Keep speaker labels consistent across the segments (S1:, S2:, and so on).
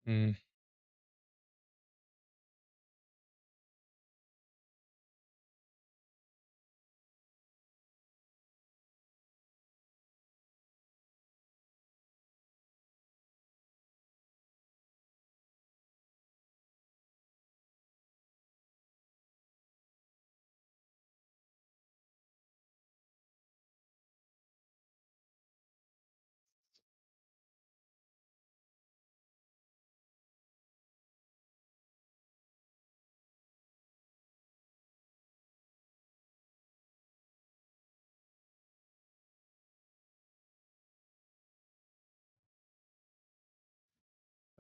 S1: Mm,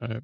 S1: right.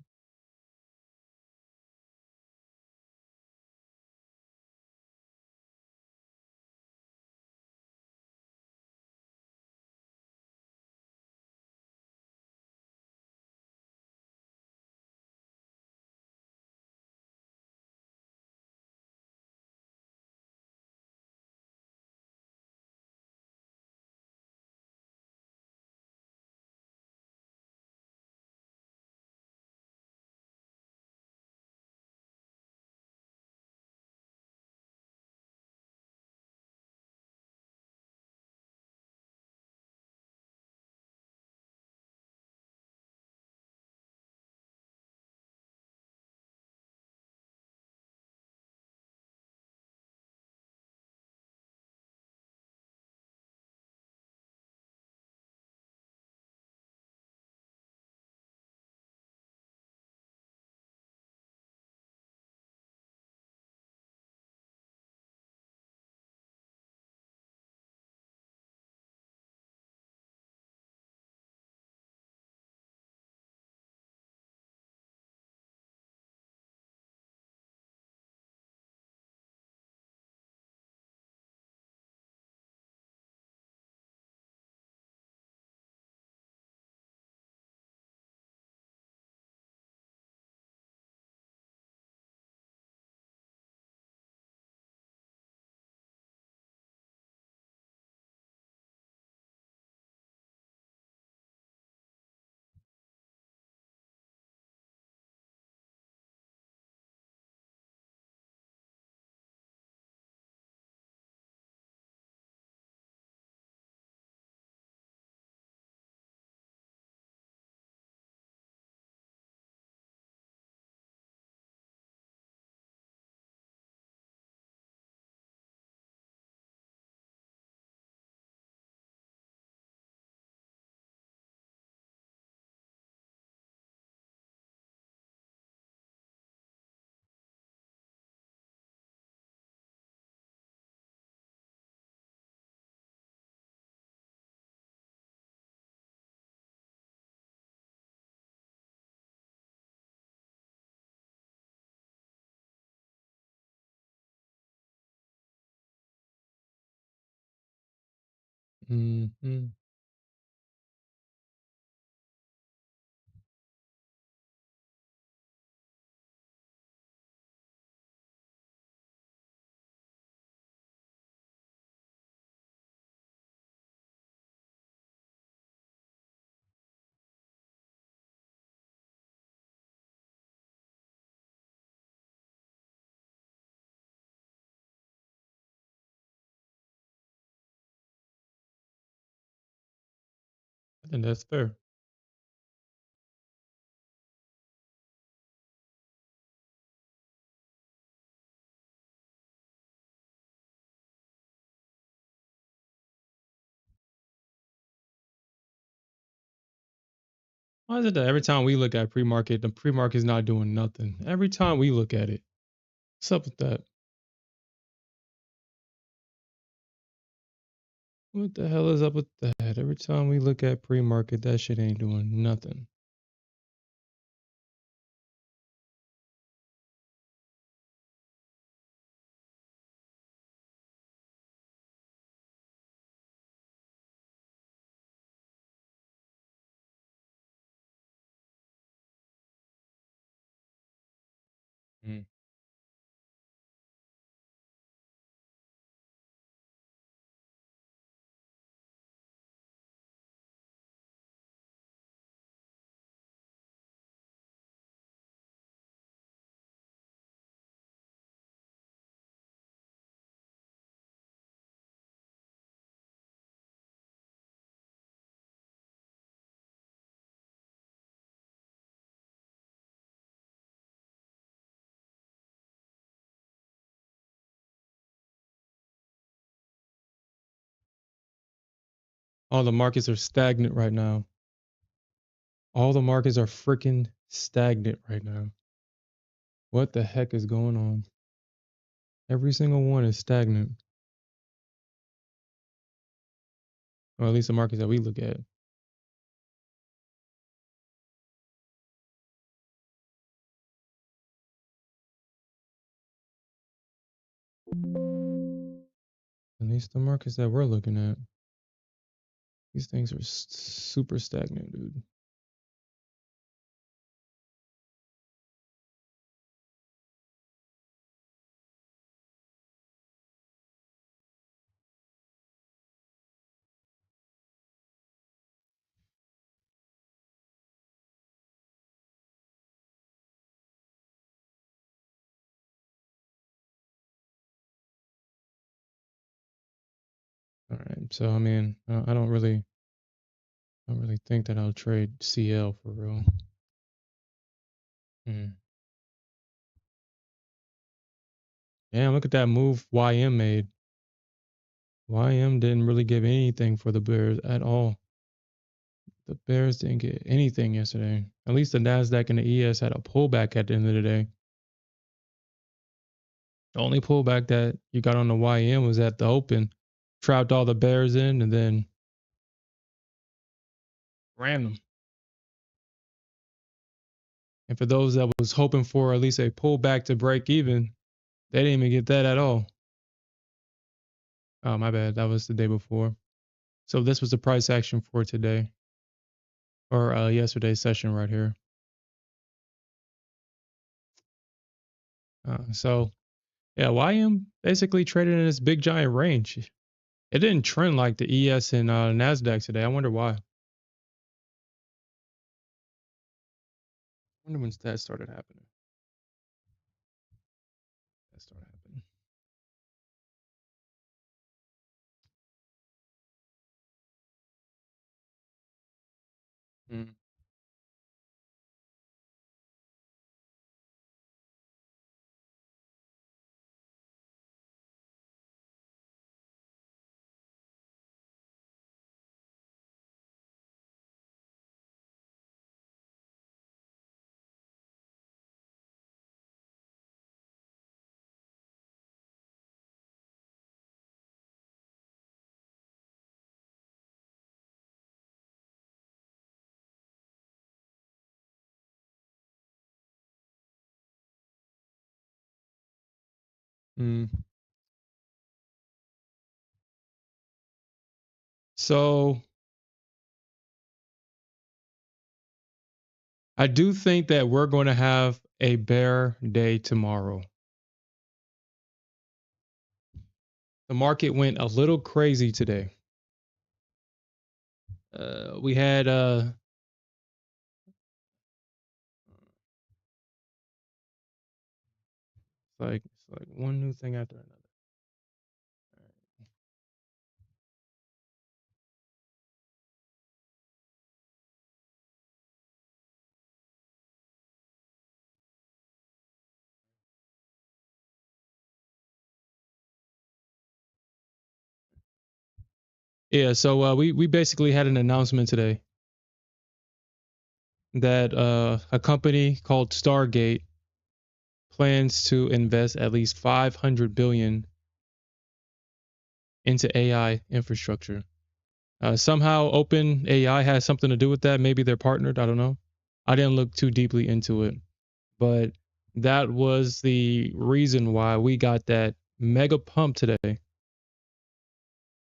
S1: Mhm. I think that's fair. Why is it that every time we look at pre-market, the pre-market is not doing nothing? Every time we look at it, what's up with that? What the hell is up with that? Every time we look at pre-market, that shit ain't doing nothing. Mm. All the markets are stagnant right now. All the markets are freaking stagnant right now. What the heck is going on? Every single one is stagnant. Or at least the markets that we look at. At least the markets that we're looking at. These things are super stagnant, dude. All right. So I mean, I don't really think that I'll trade CL for real. Damn, look at that move YM made. YM didn't really give anything for the Bears at all. The Bears didn't get anything yesterday. At least the Nasdaq and the ES had a pullback at the end of the day. The only pullback that you got on the YM was at the open. Trapped all the Bears in and then ran them. And for those that was hoping for at least a pullback to break even, they didn't even get that at all. Oh, my bad. That was the day before. So this was the price action for today. Or yesterday's session right here. So yeah, YM basically traded in this big giant range. It didn't trend like the ES and Nasdaq today. I wonder why. I wonder when that started happening. That started happening. Mm. Mm. So I do think that we're going to have a bear day tomorrow. The market went a little crazy today. We had it's like one new thing after another. Yeah, so we basically had an announcement today that a company called Stargate plans to invest at least 500 billion into AI infrastructure. Somehow Open AI has something to do with that. Maybe they're partnered. I don't know. I didn't look too deeply into it, but that was the reason why we got that mega pump today.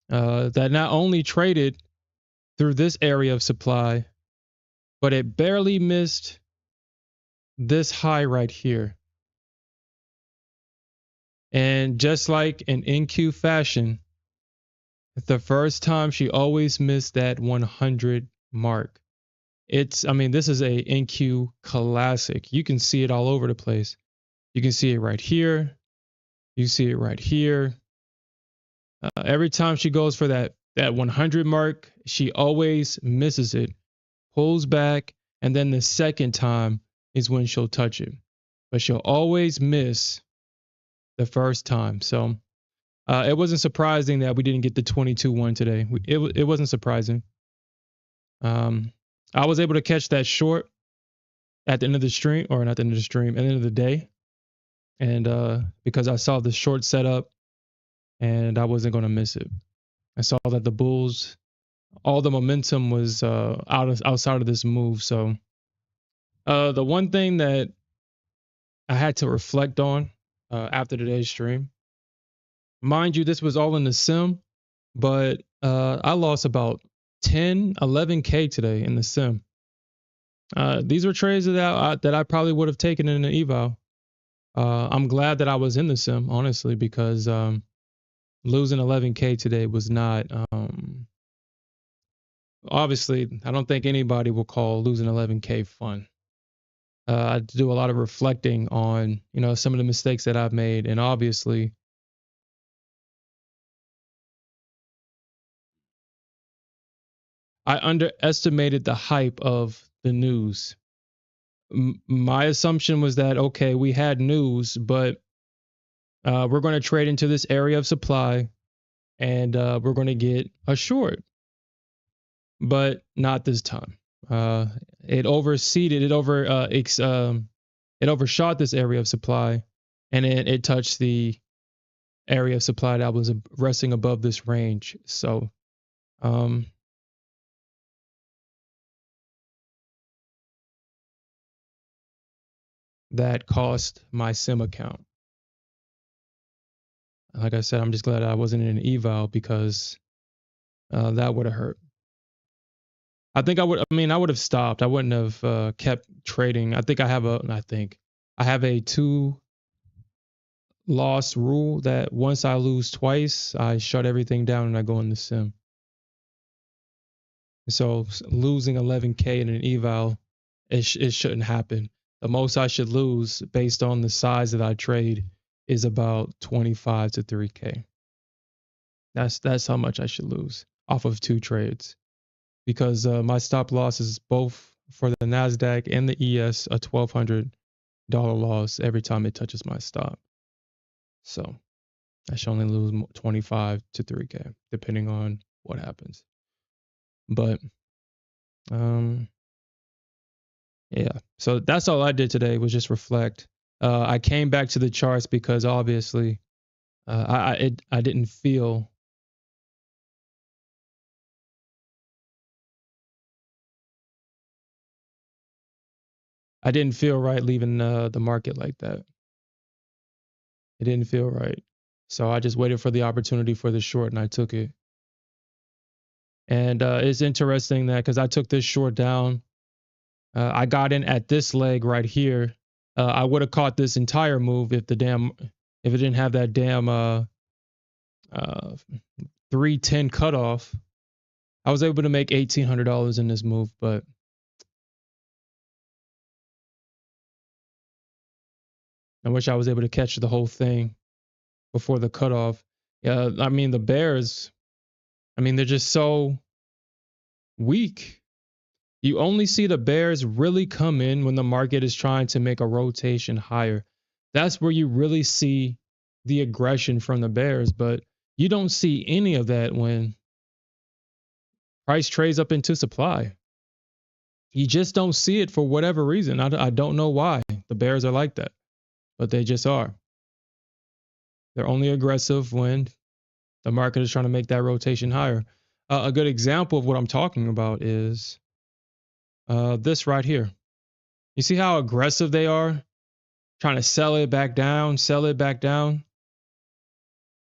S1: That not only traded through this area of supply, but it barely missed this high right here. And just like in NQ fashion, the first time she always missed that 100 mark. I mean, this is a NQ classic. You can see it all over the place. You can see it right here. You see it right here. Every time she goes for that 100 mark, she always misses it, pulls back, and then the second time is when she'll touch it. But she'll always miss the first time. So It wasn't surprising that we didn't get the 22-1 today. It wasn't surprising. I was able to catch that short at the end of the stream, or not the end of the stream, at the end of the day. And because I saw the short setup and I wasn't going to miss it. I saw that the Bulls, all the momentum was outside of this move. So the one thing that I had to reflect on after today's stream, mind you, this was all in the sim, but I lost about 10, 11K today in the sim. These were trades that I probably would have taken in an eval. I'm glad that I was in the sim, honestly, because losing 11K today was not, obviously, I don't think anybody will call losing 11K fun. I do a lot of reflecting on, some of the mistakes that I've made. And obviously, I underestimated the hype of the news. My assumption was that, okay, we had news, but we're going to trade into this area of supply and we're going to get a short. But not this time. It overshot this area of supply, and it touched the area of supply that was resting above this range. So, that cost my sim account. Like I said, I'm just glad I wasn't in an eval because that would have hurt. I would have stopped. I wouldn't have kept trading. I have a 2-loss rule that once I lose twice, I shut everything down and I go in the sim. So losing 11K in an eval, it shouldn't happen. The most I should lose based on the size that I trade is about 25 to 3K. That's how much I should lose off of 2 trades, because my stop loss is both for the Nasdaq and the ES a $1,200 loss every time it touches my stop. So I should only lose 25 to 3K depending on what happens. But yeah, so that's all I did today was just reflect. I came back to the charts because obviously I didn't feel right leaving the market like that. It didn't feel right. So I just waited for the opportunity for the short and I took it. And it's interesting that because I took this short down, I got in at this leg right here. I would have caught this entire move if it didn't have that damn 310 cutoff. I was able to make $1,800 in this move, but I wish I was able to catch the whole thing before the cutoff. Yeah, the Bears, they're just so weak. You only see the Bears really come in when the market is trying to make a rotation higher. That's where you really see the aggression from the Bears, but you don't see any of that when price trades up into supply. You just don't see it for whatever reason. I don't know why the Bears are like that, but they just are. They're only aggressive when the market is trying to make that rotation higher. A good example of what I'm talking about is this right here. You see how aggressive they are? Trying to sell it back down.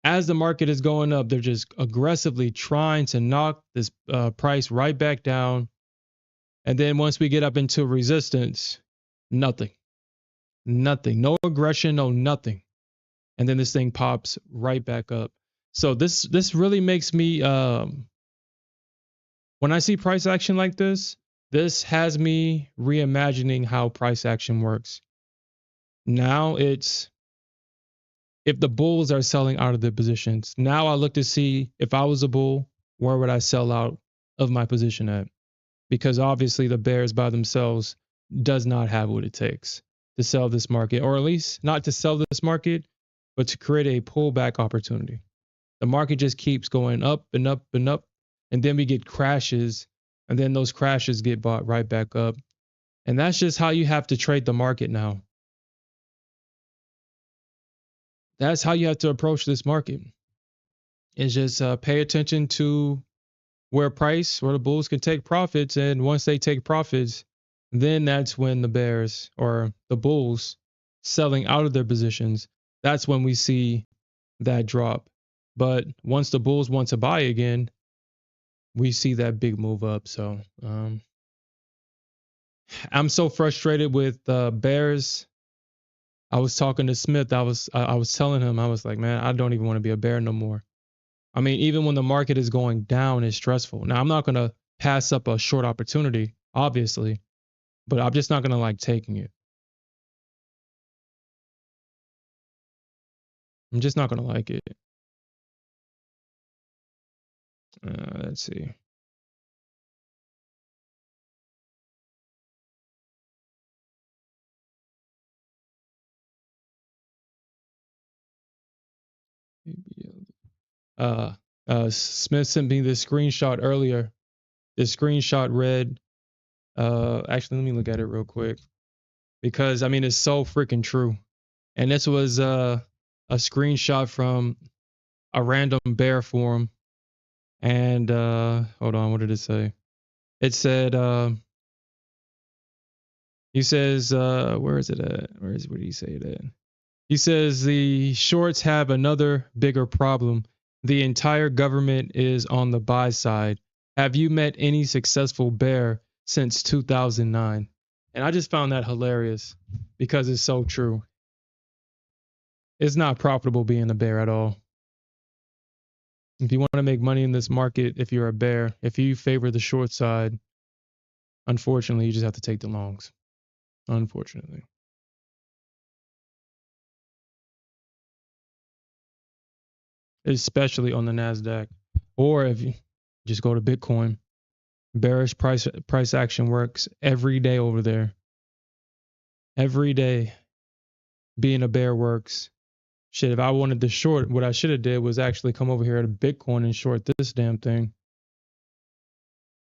S1: As the market is going up, they're just aggressively trying to knock this price right back down. And then once we get up into resistance, nothing. No aggression, no nothing. And then this thing pops right back up. So this really makes me, when I see price action like this has me reimagining how price action works. Now it's, if the bulls are selling out of their positions, now I look to see if I was a bull, where would I sell out of my position at? Because obviously the bears by themselves does not have what it takes to sell this market, or at least not to sell this market, but to create a pullback opportunity. The market just keeps going up and up and up. And then we get crashes. And then those crashes get bought right back up. And that's just how you have to trade the market now. That's how you have to approach this market. Is just pay attention to where the bulls can take profits. And once they take profits, then that's when the bears or the bulls selling out of their positions, that's when we see that drop. But once the bulls want to buy again, we see that big move up. So I'm so frustrated with bears. I was talking to Smith. I was telling him, I was like, man, I don't even want to be a bear no more. I mean, even when the market is going down, it's stressful. Now, I'm not going to pass up a short opportunity, obviously, but I'm just not going to like taking it. I'm just not going to like it. Let's see. Uh, Smith sent me this screenshot earlier. This screenshot read, actually, let me look at it real quick because I mean, it's so freaking true. And this was a screenshot from a random bear forum. And hold on, what did it say? It said, he says, where is it at? Where did he say it at? He says the shorts have another bigger problem. The entire government is on the buy side. Have you met any successful bear since 2009? And I just found that hilarious because it's so true. It's not profitable being a bear at all. If you want to make money in this market, if you're a bear, if you favor the short side, unfortunately, you just have to take the longs. Unfortunately. Especially on the Nasdaq, or if you just go to Bitcoin. Bearish price action works every day over there. Every day, being a bear works. Shit, if I wanted to short, what I should have did was actually come over here to Bitcoin and short this damn thing.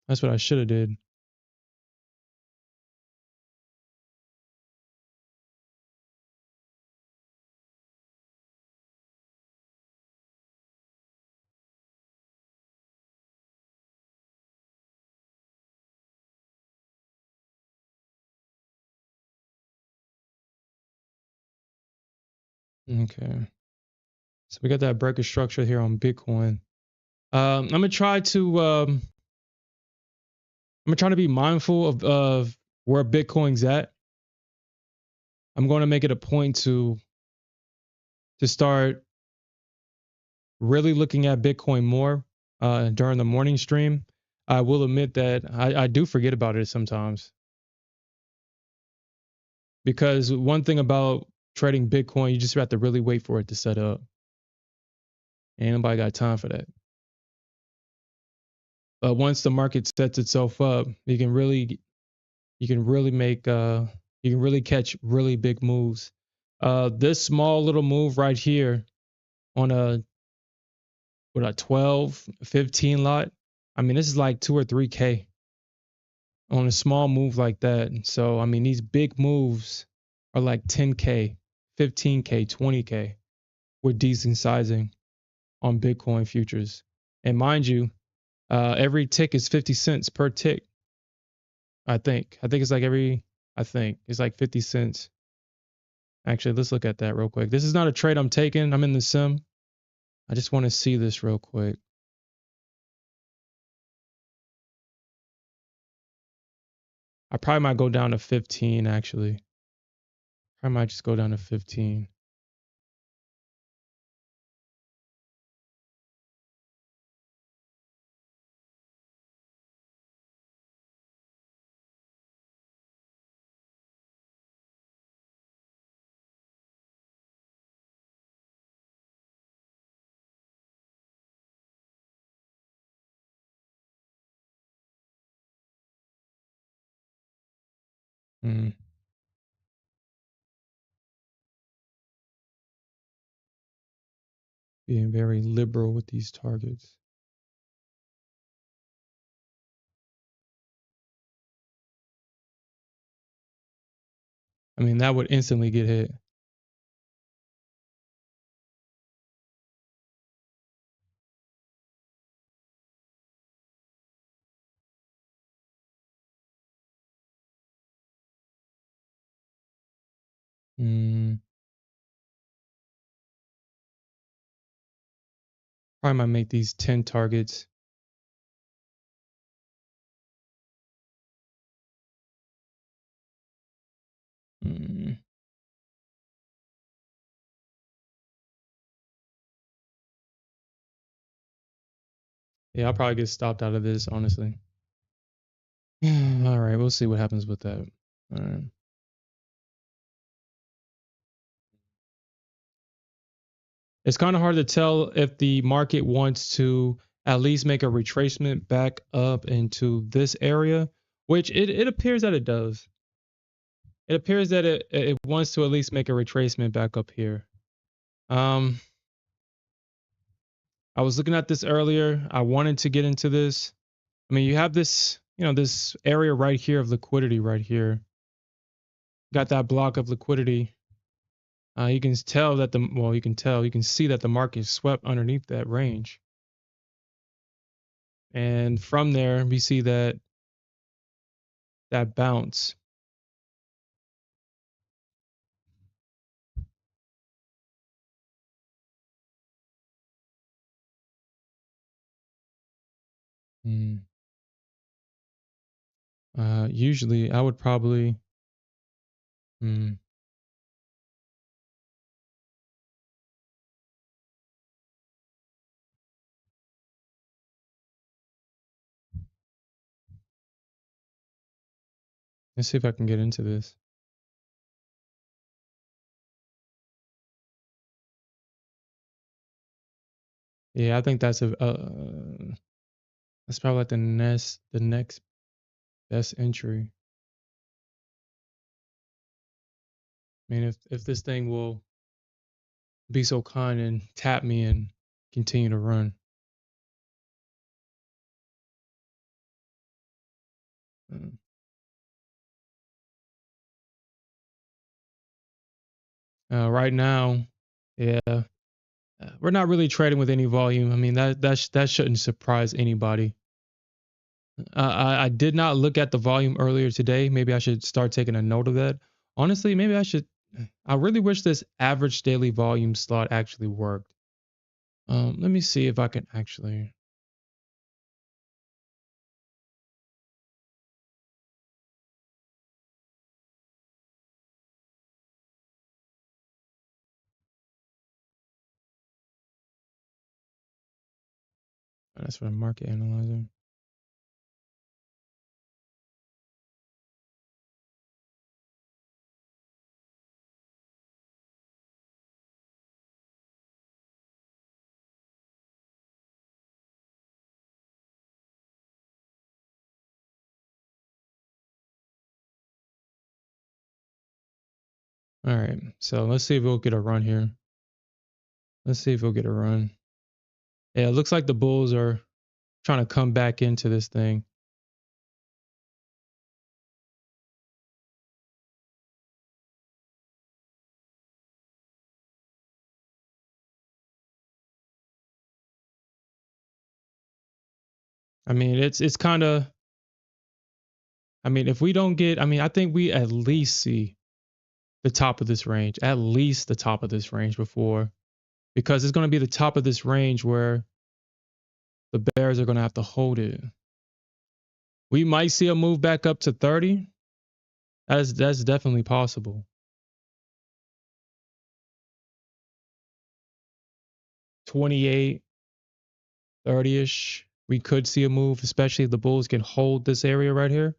S1: That's what I should have did. Okay, so we got that breaker structure here on Bitcoin. I'm gonna try to be mindful of where Bitcoin's at. I'm going to make it a point to start really looking at Bitcoin more during the morning stream. I will admit that I do forget about it sometimes because one thing about trading Bitcoin, you just have to really wait for it to set up. Ain't nobody got time for that. But once the market sets itself up, you can really make you can really catch really big moves. This small little move right here on a 12, 15 lot. I mean, this is like 2 or 3K on a small move like that. So, I mean, these big moves are like 10K, 15K, 20K with decent sizing on Bitcoin futures. And mind you, every tick is 50 cents per tick. I think. I think it's like 50 cents. Actually, let's look at that real quick. This is not a trade I'm taking. I'm in the sim. I just want to see this real quick. I probably might go down to 15 actually. I might just go down to 15. Mm. being very liberal with these targets. I mean, that would instantly get hit. Mm, probably might make these 10 targets. Mm, yeah, I'll probably get stopped out of this, honestly. All right, we'll see what happens with that. All right. It's kind of hard to tell if the market wants to at least make a retracement back up into this area, which it appears that it does. It appears that it wants to at least make a retracement back up here. Um, I was looking at this earlier. I wanted to get into this. I mean, you have this, this area right here of liquidity right here. Got that block of liquidity. You can tell that you can see that the market swept underneath that range. And from there, we see that bounce. Mm. Usually I would probably, mm, let's see if I can get into this. Yeah, I think that's probably like the next best entry. I mean, if this thing will be so kind and tap me and continue to run. Uh, right now, yeah, we're not really trading with any volume. I mean, that shouldn't surprise anybody. I did not look at the volume earlier today. Maybe I should start taking a note of that. Honestly, maybe I should. I really wish this average daily volume slot actually worked. Let me see if I can actually. That's for a market analyzer. All right, so let's see if we'll get a run here. Let's see if we'll get a run. Yeah, it looks like the bulls are trying to come back into this thing. I mean, it's kind of. I mean, if we don't get, I mean, I think we at least see the top of this range, at least the top of this range before, because it's going to be the top of this range where the bears are going to have to hold it. We might see a move back up to 30. That's definitely possible. 28, 30ish. We could see a move, especially if the bulls can hold this area right here.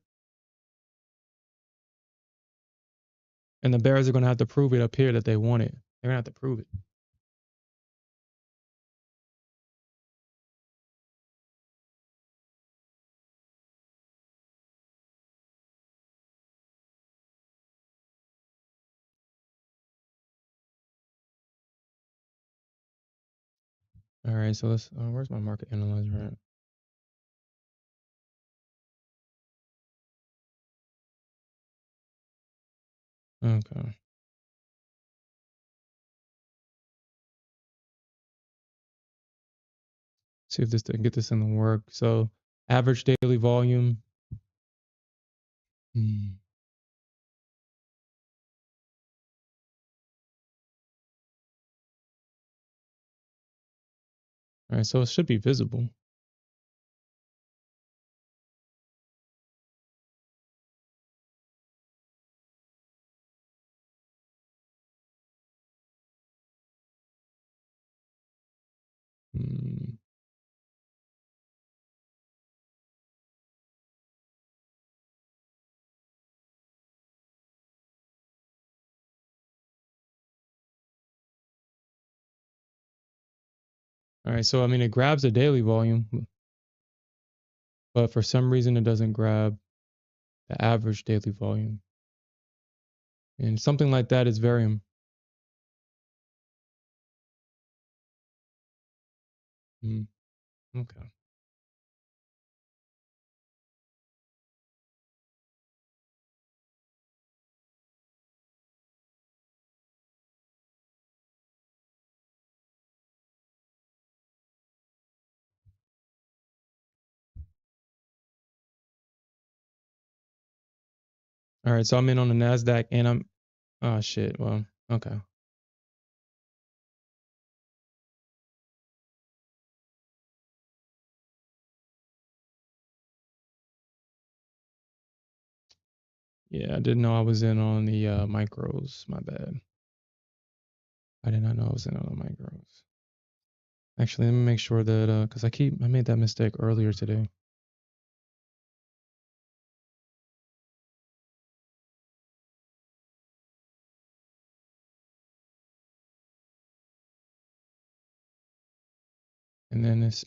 S1: And the bears are going to have to prove it up here that they want it. They're going to have to prove it. All right, so let's, where's my market analyzer at? Okay. See if this get this in the work. So average daily volume. All right, so it should be visible. All right, so I mean, it grabs the daily volume, but for some reason it doesn't grab the average daily volume. And something like that is very, okay. All right, so I'm in on the Nasdaq and oh shit. Well, okay. Yeah, I didn't know I was in on the micros. My bad. I did not know I was in on the micros. Actually, let me make sure that because I made that mistake earlier today. And then this.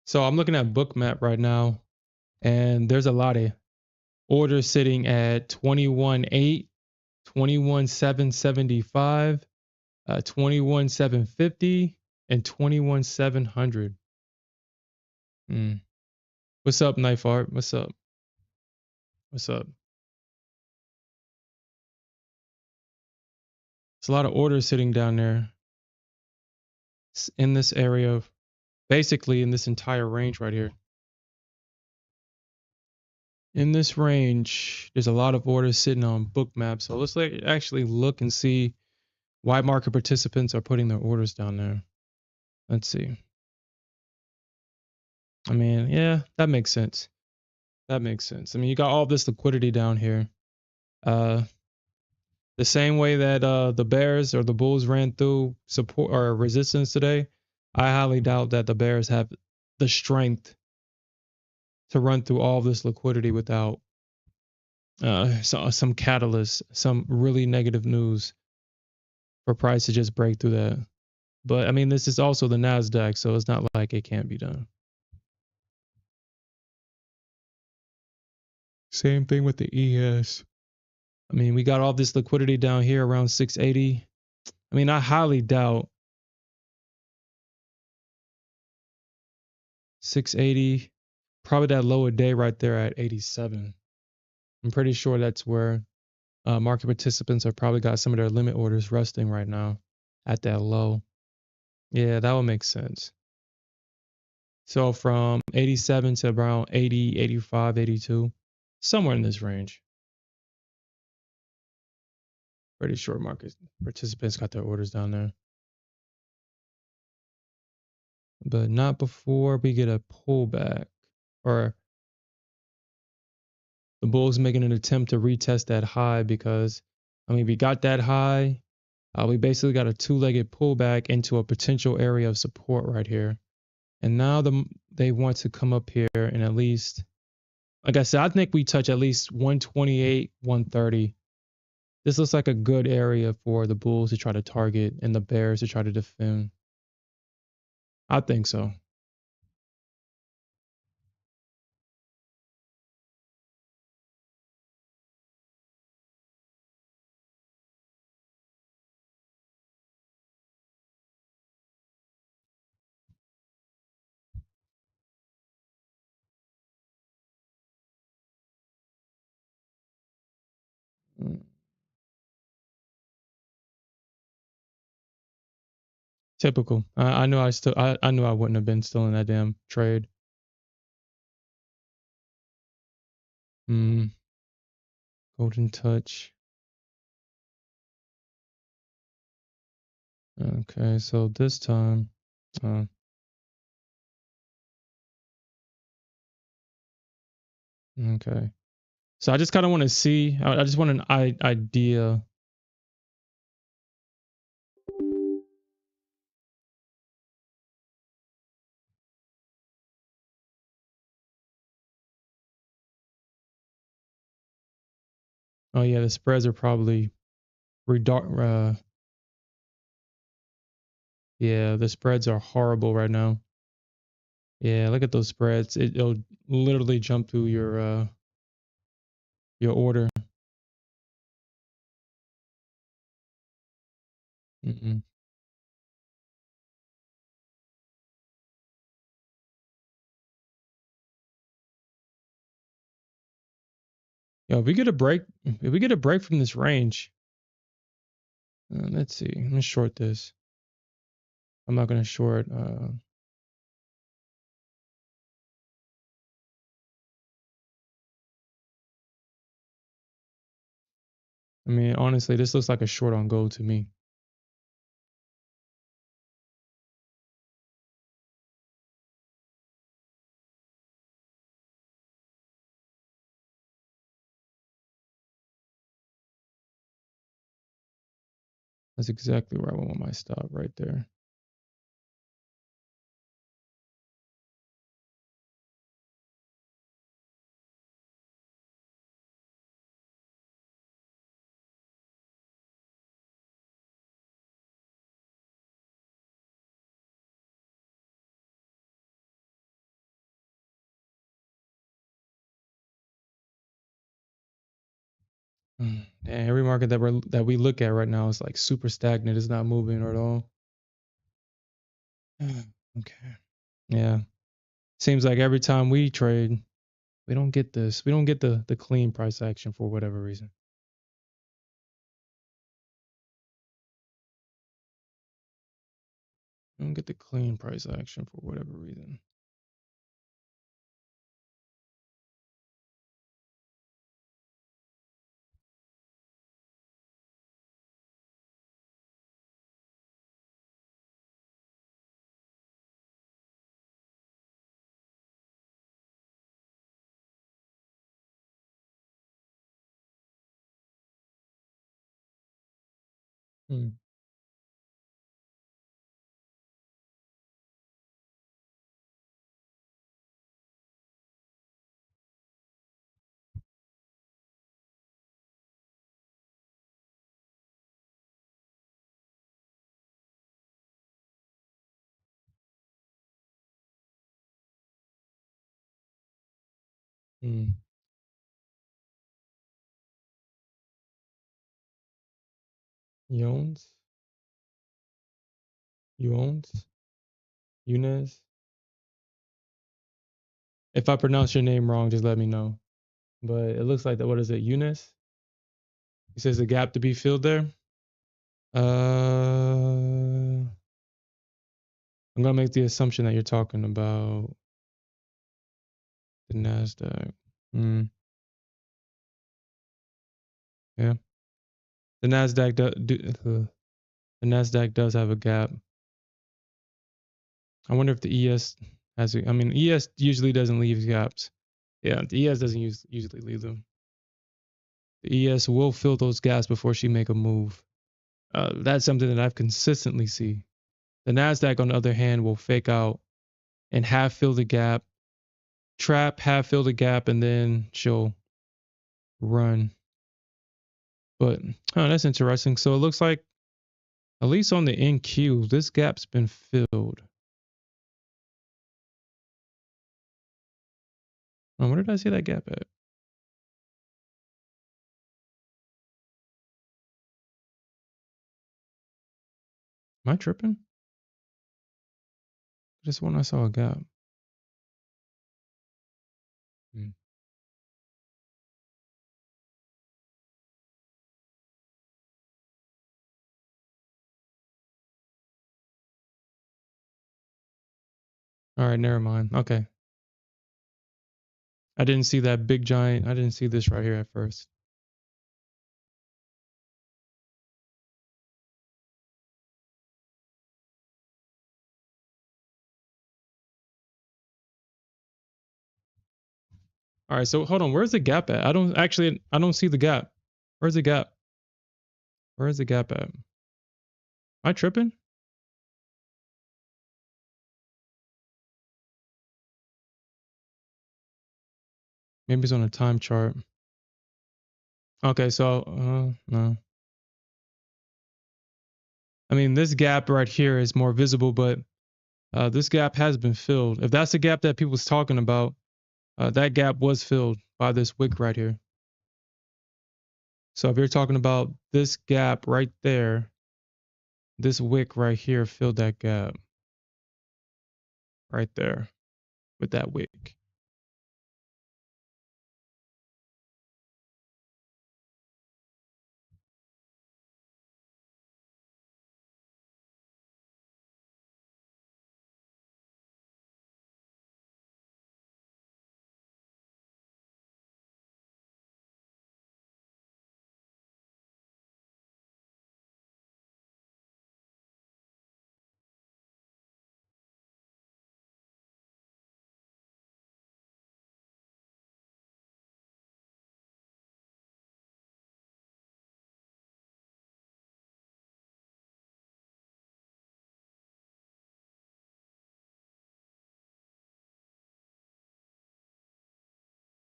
S1: So I'm looking at Bookmap right now, and there's a lot of orders sitting at 21.8, 21.775, 21.750, and 21.700. What's up, Knife Art? What's up? What's up? It's a lot of orders sitting down there in this area, basically in this entire range right here. In this range, there's a lot of orders sitting on Bookmap. So let's actually look and see why market participants are putting their orders down there. Let's see. I mean, yeah, that makes sense. That makes sense. I mean, you got all this liquidity down here. The same way that the Bears or the Bulls ran through support or resistance today, I highly doubt that the Bears have the strength to run through all this liquidity without some catalyst, some really negative news for price to just break through that. But I mean, this is also the Nasdaq, so it's not like it can't be done. Same thing with the ES. I mean, we got all this liquidity down here around 680. I mean, I highly doubt 680, probably that lower day right there at 87. I'm pretty sure that's where market participants have probably got some of their limit orders resting right now at that low. Yeah, that would make sense. So from 87 to around 80, 85, 82, somewhere in this range. Pretty sure market participants got their orders down there. But not before we get a pullback or the Bulls making an attempt to retest that high because, I mean, we got that high. We basically got a two-legged pullback into a potential area of support right here. And now they want to come up here and at least Like I said, I think we touch at least 128, 130. This looks like a good area for the Bulls to try to target and the Bears to try to defend. I think so. Mm. Typical. I knew I knew I wouldn't have been still in that damn trade. Mm, golden touch. Okay, so this time, uh, okay. So I just kind of want to see. I just want an idea. Oh yeah, the spreads are probably redar. Yeah, the spreads are horrible right now. Yeah, look at those spreads. It'll literally jump through your order. Mm-mm. Yo, if we get a break from this range, let's see. I'm gonna short this. I'm not gonna short. I mean, honestly, this looks like a short on gold to me. That's exactly where I want my stop right there. Damn, every market that we look at right now is like super stagnant. It's not moving at all. Okay. Yeah. Seems like every time we trade, we don't get this. We don't get the clean price action for whatever reason. We don't get the clean price action for whatever reason. Hmm. Hmm. Yones, Yones, Yunez. If I pronounce your name wrong, just let me know. But it looks like that. What is it, Yunez? He says a gap to be filled there. I'm gonna make the assumption that you're talking about the Nasdaq. Mm, yeah, the Nasdaq the Nasdaq does have a gap. I wonder if the ES has. I mean, ES usually doesn't leave gaps. Yeah, the ES doesn't usually leave them. The ES will fill those gaps before she make a move. That's something that I've consistently see. The Nasdaq, on the other hand, will fake out and half fill the gap trap, half fill the gap, and then she'll run. But oh, that's interesting. So it looks like, at least on the NQ, this gap's been filled. Oh, where did I see that gap at? Am I tripping? Just when I saw a gap. Hmm. All right, never mind. Okay. I didn't see that big giant. I didn't see this right here at first. All right, so hold on. Where's the gap at? I don't see the gap. Where's the gap? Where's the gap at? Am I tripping? Maybe it's on a time chart. Okay, so no. I mean, this gap right here is more visible, but this gap has been filled. If that's the gap that people's talking about, that gap was filled by this wick right here. So if you're talking about this gap right there, this wick right here filled that gap right there with that wick.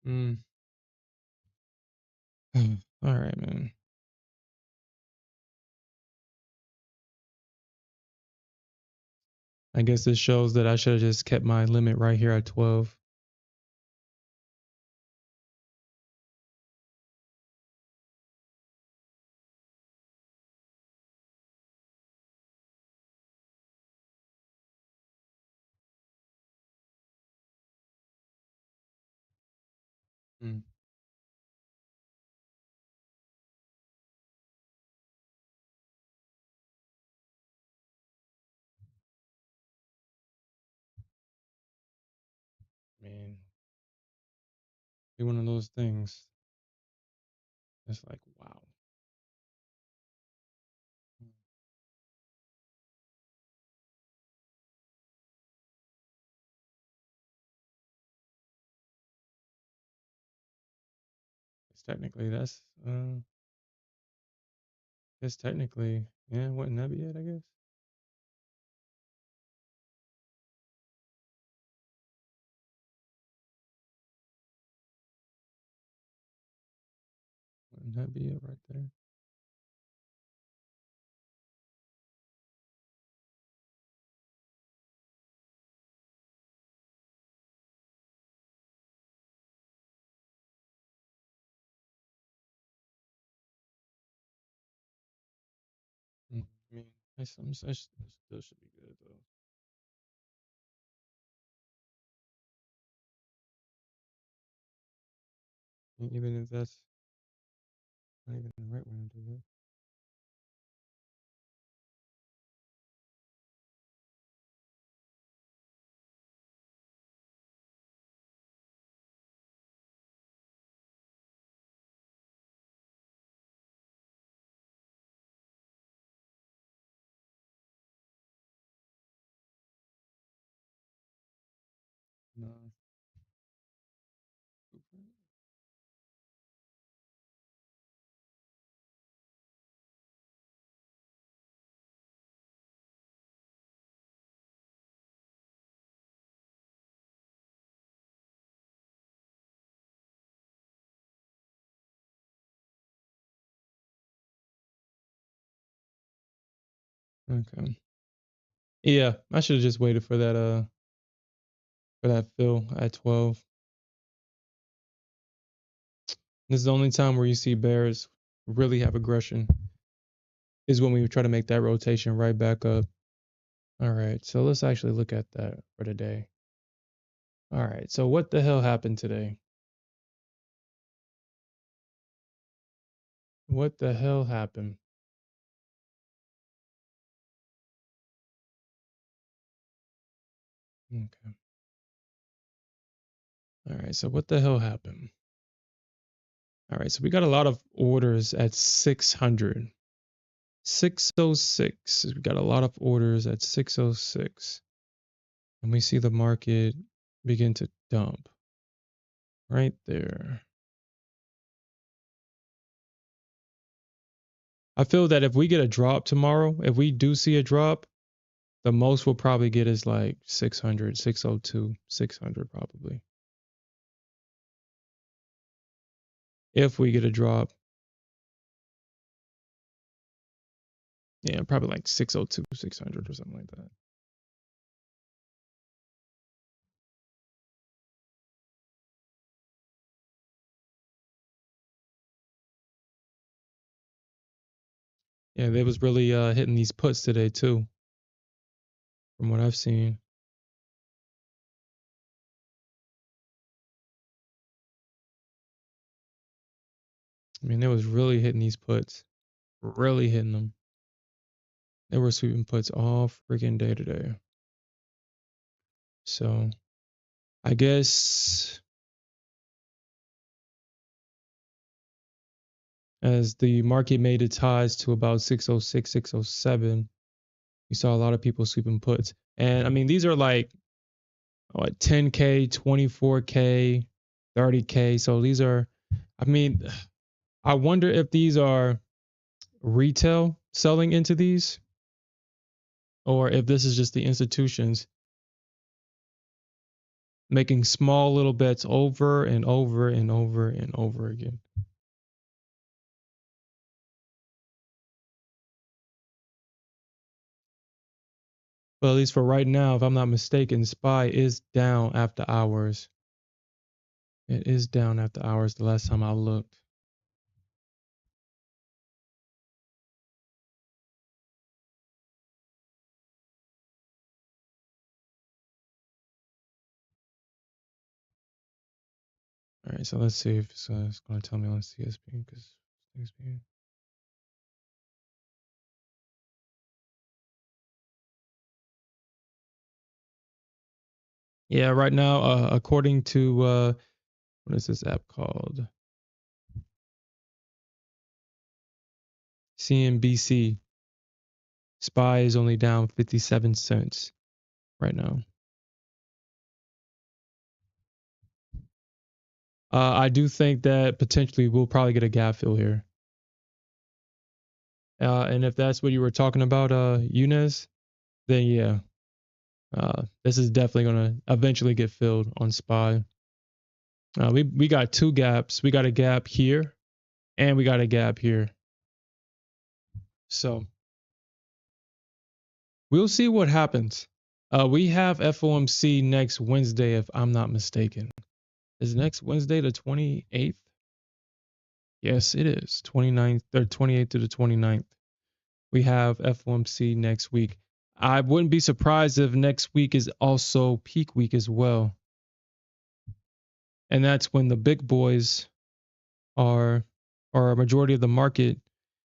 S1: Mm. All right, man. I guess this shows that I should have just kept my limit right here at 12. Mm. Man, be one of those things. It's like, wow. It's technically it's technically, yeah, wouldn't that be it, I guess? Wouldn't that be it right there? I mean, I still should be good though. Even if that's not even the right way to do it. No. Okay. Yeah, I should have just waited for that fill at 12. This is the only time where you see bears really have aggression is when we try to make that rotation right back up. All right, so let's actually look at that for today. All right, so what the hell happened today? What the hell happened? Okay. All right, so what the hell happened? All right, so we got a lot of orders at 600. 606. We got a lot of orders at 606. And we see the market begin to dump right there. I feel that if we get a drop tomorrow, if we do see a drop, the most we'll probably get is like 600, 602, 600 probably. If we get a drop. Yeah, probably like 602, 600 or something like that. Yeah, they was really hitting these puts today too, from what I've seen. I mean, they was really hitting these puts, really hitting them. They were sweeping puts all freaking day today. So I guess as the market made its highs to about 606, 607, you saw a lot of people sweeping puts. And I mean, these are like what, 10K, 24K, 30K. So these are, I mean, I wonder if these are retail selling into these or if this is just the institutions making small little bets over and over and over and over again. But at least for right now, if I'm not mistaken, SPY is down after hours. It is down after hours the last time I looked. All right, so let's see if it's going to tell me on CSP because CSP. Yeah, right now, according to what is this app called? CNBC. SPY is only down 57 cents right now. I do think that potentially we'll probably get a gap fill here. And if that's what you were talking about, Yunez, then yeah, this is definitely going to eventually get filled on SPY. We got two gaps. We got a gap here, and we got a gap here. So we'll see what happens. We have FOMC next Wednesday, if I'm not mistaken. Is next Wednesday the 28th? Yes, it is. 29th or 28th to the 29th. We have FOMC next week. I wouldn't be surprised if next week is also peak week as well. And that's when the big boys are, or a majority of the market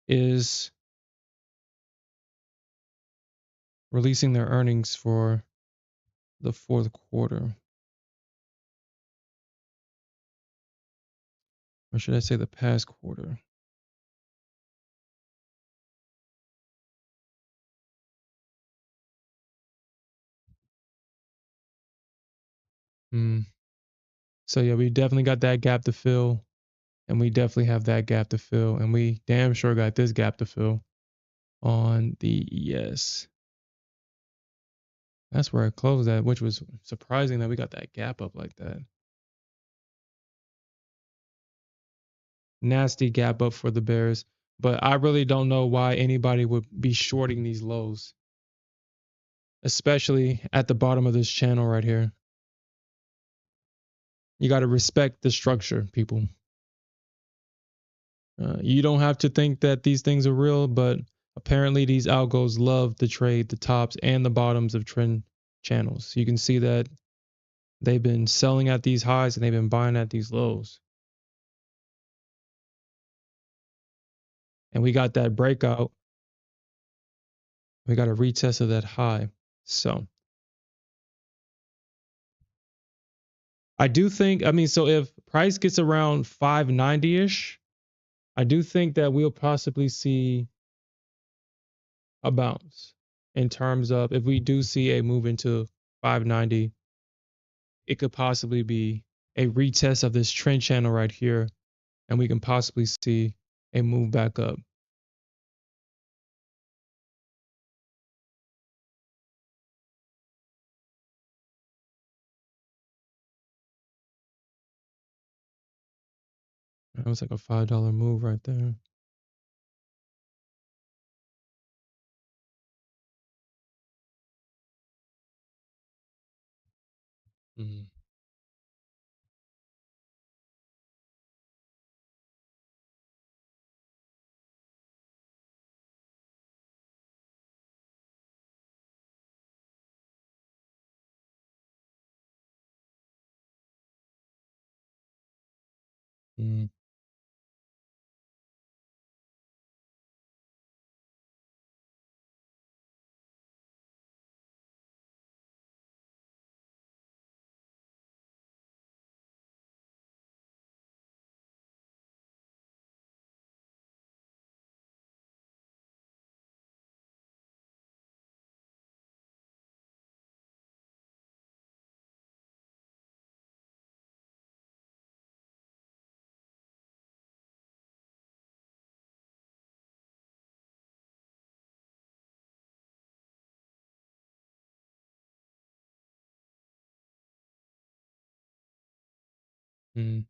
S1: is releasing their earnings for the fourth quarter. Or should I say the past quarter? Hmm. So yeah, we definitely got that gap to fill. And we definitely have that gap to fill. And we damn sure got this gap to fill on the ES. That's where I closed at, which was surprising that we got that gap up like that. Nasty gap up for the Bears. but I really don't know why anybody would be shorting these lows, especially at the bottom of this channel right here. You got to respect the structure, people. You don't have to think that these things are real, but apparently these algos love to trade the tops and the bottoms of trend channels. You can see that they've been selling at these highs and they've been buying at these lows. And we got that breakout. We got a retest of that high. So I do think, I mean, so if price gets around 590-ish, I do think that we'll possibly see a bounce in terms of if we do see a move into 590, it could possibly be a retest of this trend channel right here, and we can possibly see a move back up. That was like a $5 move right there. Mm. Mm. Mm.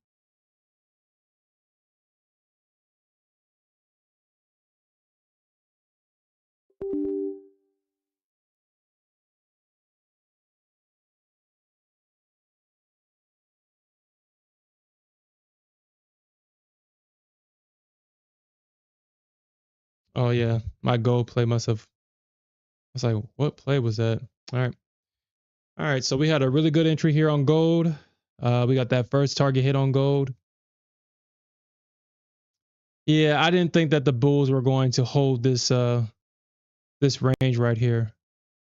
S1: Oh yeah, my gold play must have. I was like, what play was that? All right. All right, so we had a really good entry here on gold. We got that first target hit on gold. Yeah, I didn't think that the bulls were going to hold this range right here.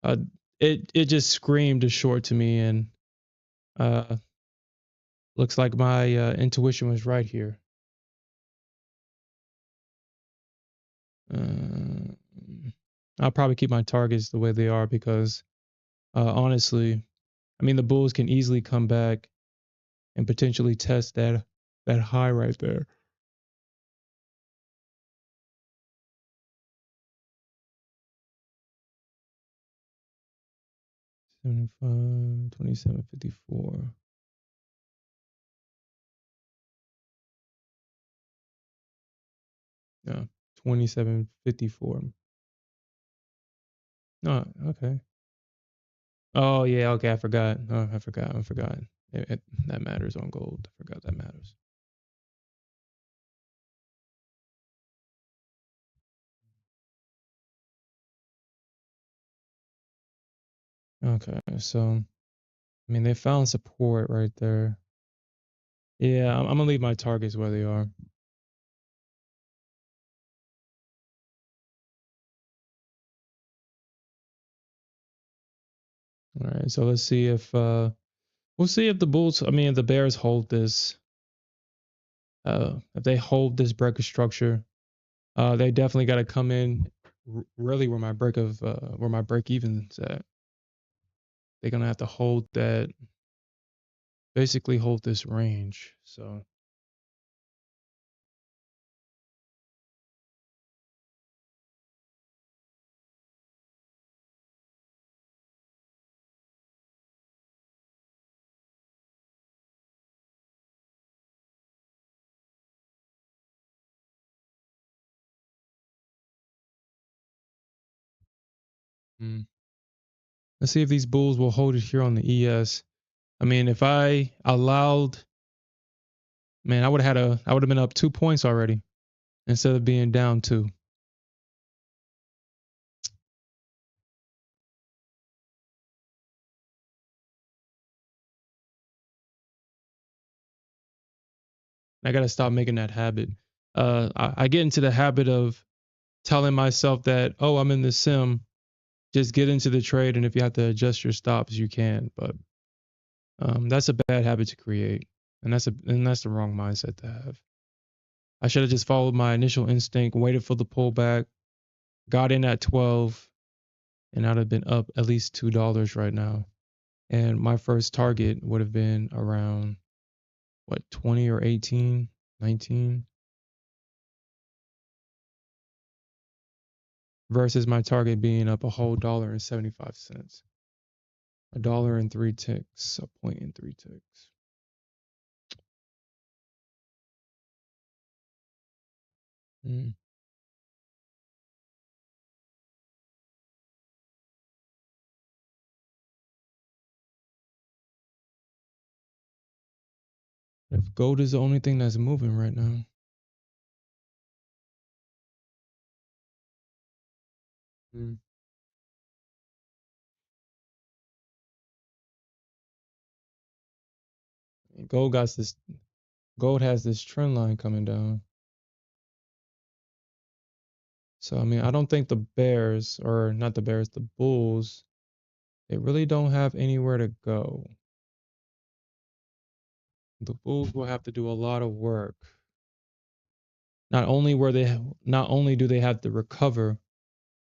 S1: Uh, it just screamed a short to me, and uh, looks like my intuition was right here. Uh, I'll probably keep my targets the way they are because honestly, I mean the bulls can easily come back and potentially test that high right there. 75, 27.54. Yeah, 27.54. Oh, okay. Oh yeah, okay. I forgot. Oh, I forgot. I forgot. That matters on gold. I forgot that matters. Okay, so I mean they found support right there. Yeah, I'm gonna leave my targets where they are. All right, so let's see if we'll see if the bulls. I mean, if the bears hold this. If they hold this breaker structure, they definitely got to come in really where my break even's at. They're gonna have to hold that, basically hold this range. So Mm. Let's see if these bulls will hold it here on the ES. I mean, if I allowed, man, I would have been up 2 points already instead of being down two. I gotta stop making that habit. I get into the habit of telling myself that, oh, I'm in the sim. Just get into the trade, and if you have to adjust your stops, you can. But that's a bad habit to create, and that's the wrong mindset to have. I should have just followed my initial instinct, waited for the pullback, got in at 12, and I'd have been up at least $2 right now. And my first target would have been around what, 20 or 18, 19, versus my target being up a whole $1.75. $1.03, a point and 3 ticks. Mm. If gold is the only thing that's moving right now. Mm. Gold got this. Gold has this trend line coming down. So I mean, I don't think the bears, or not the bears, the bulls, they really don't have anywhere to go. The bulls will have to do a lot of work. Not only do they have to recover,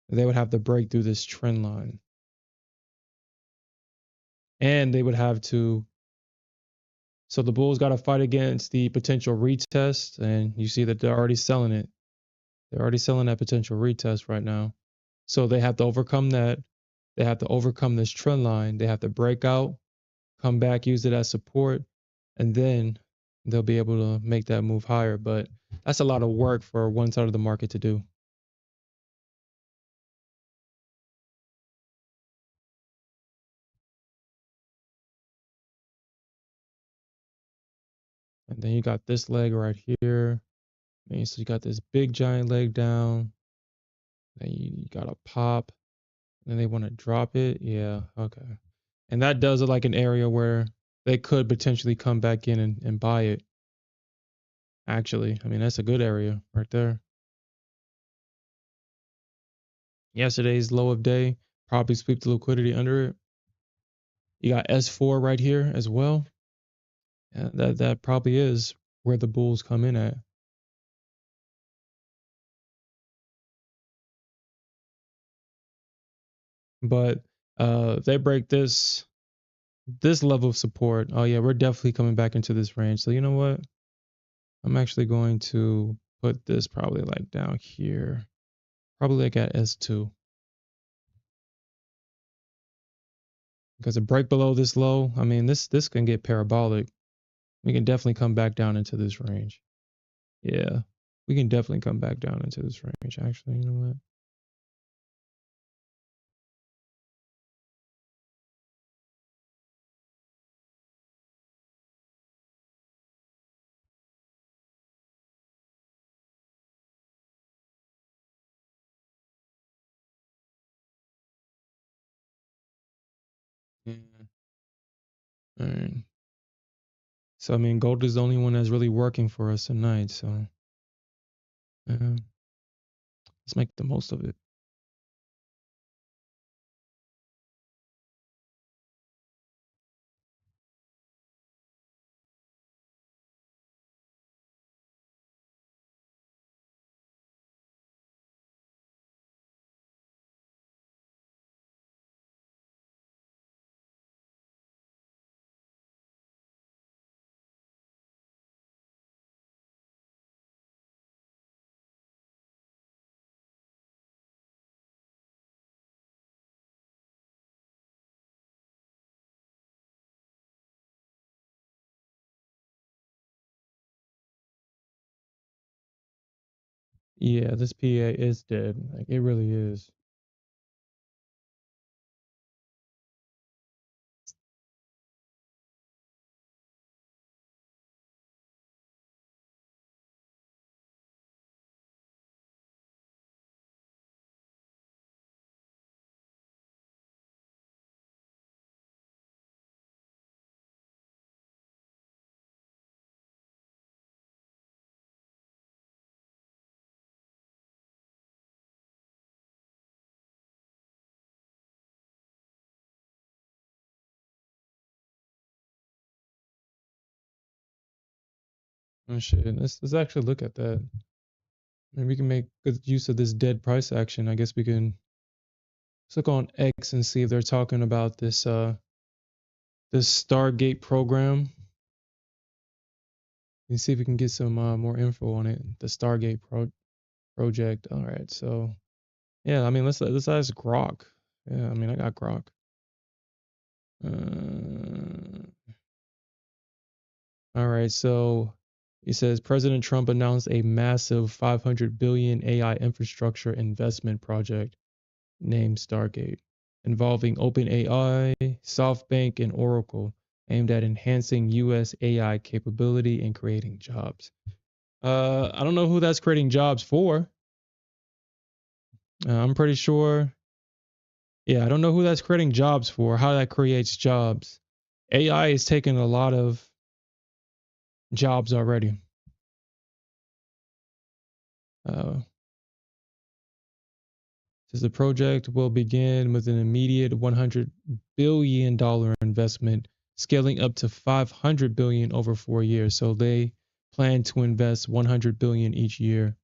S1: they would have to break through this trend line. And they would have to, so the bulls got to fight against the potential retest, and you see that they're already selling it. They're already selling that potential retest right now. So they have to overcome that. They have to overcome this trend line. They have to break out, come back, use it as support, and then they'll be able to make that move higher. But that's a lot of work for one side of the market to do. And then you got this leg right here. And so you got this big giant leg down. Then you got a pop. And then they want to drop it. Yeah, okay. And that does look like an area where they could potentially come back in and buy it. Actually, I mean, that's a good area right there. Yesterday's low of day, probably sweep the liquidity under it. You got S4 right here as well. Yeah, that probably is where the bulls come in at. But if they break this level of support, oh yeah, we're definitely coming back into this range. So you know what? I'm actually going to put this probably like down here, probably like at S2, because a break below this low, I mean, this can get parabolic. We can definitely come back down into this range. Yeah, we can definitely come back down into this range. Actually, you know what? Yeah. All right. So I mean, gold is the only one that's really working for us tonight. So let's make the most of it. Yeah, this PA is dead. Like it really is. Oh shit. Let's actually look at that. Maybe we can make good use of this dead price action. I guess we can let's look on X and see if they're talking about this Stargate program. And see if we can get some more info on it. The Stargate project. All right, so yeah, I mean let's ask Grok. Yeah, I mean I got Grok. All right, so he says President Trump announced a massive 500 billion AI infrastructure investment project named Stargate, involving OpenAI, SoftBank, and Oracle, aimed at enhancing U.S. AI capability and creating jobs. I don't know who that's creating jobs for. I'm pretty sure. Yeah, I don't know who that's creating jobs for, how that creates jobs. AI is taking a lot of jobs already. Says the project will begin with an immediate $100 billion investment, scaling up to $500 billion over 4 years. So they plan to invest $100 billion each year.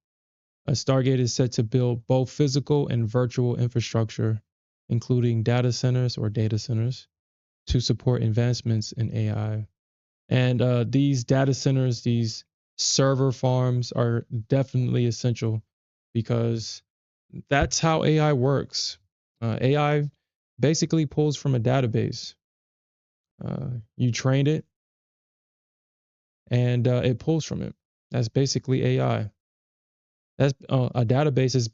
S1: Stargate is set to build both physical and virtual infrastructure, including data centers, to support advancements in AI. And these data centers, these server farms are definitely essential because that's how AI works. AI basically pulls from a database. You train it and it pulls from it. That's basically AI. That's a database is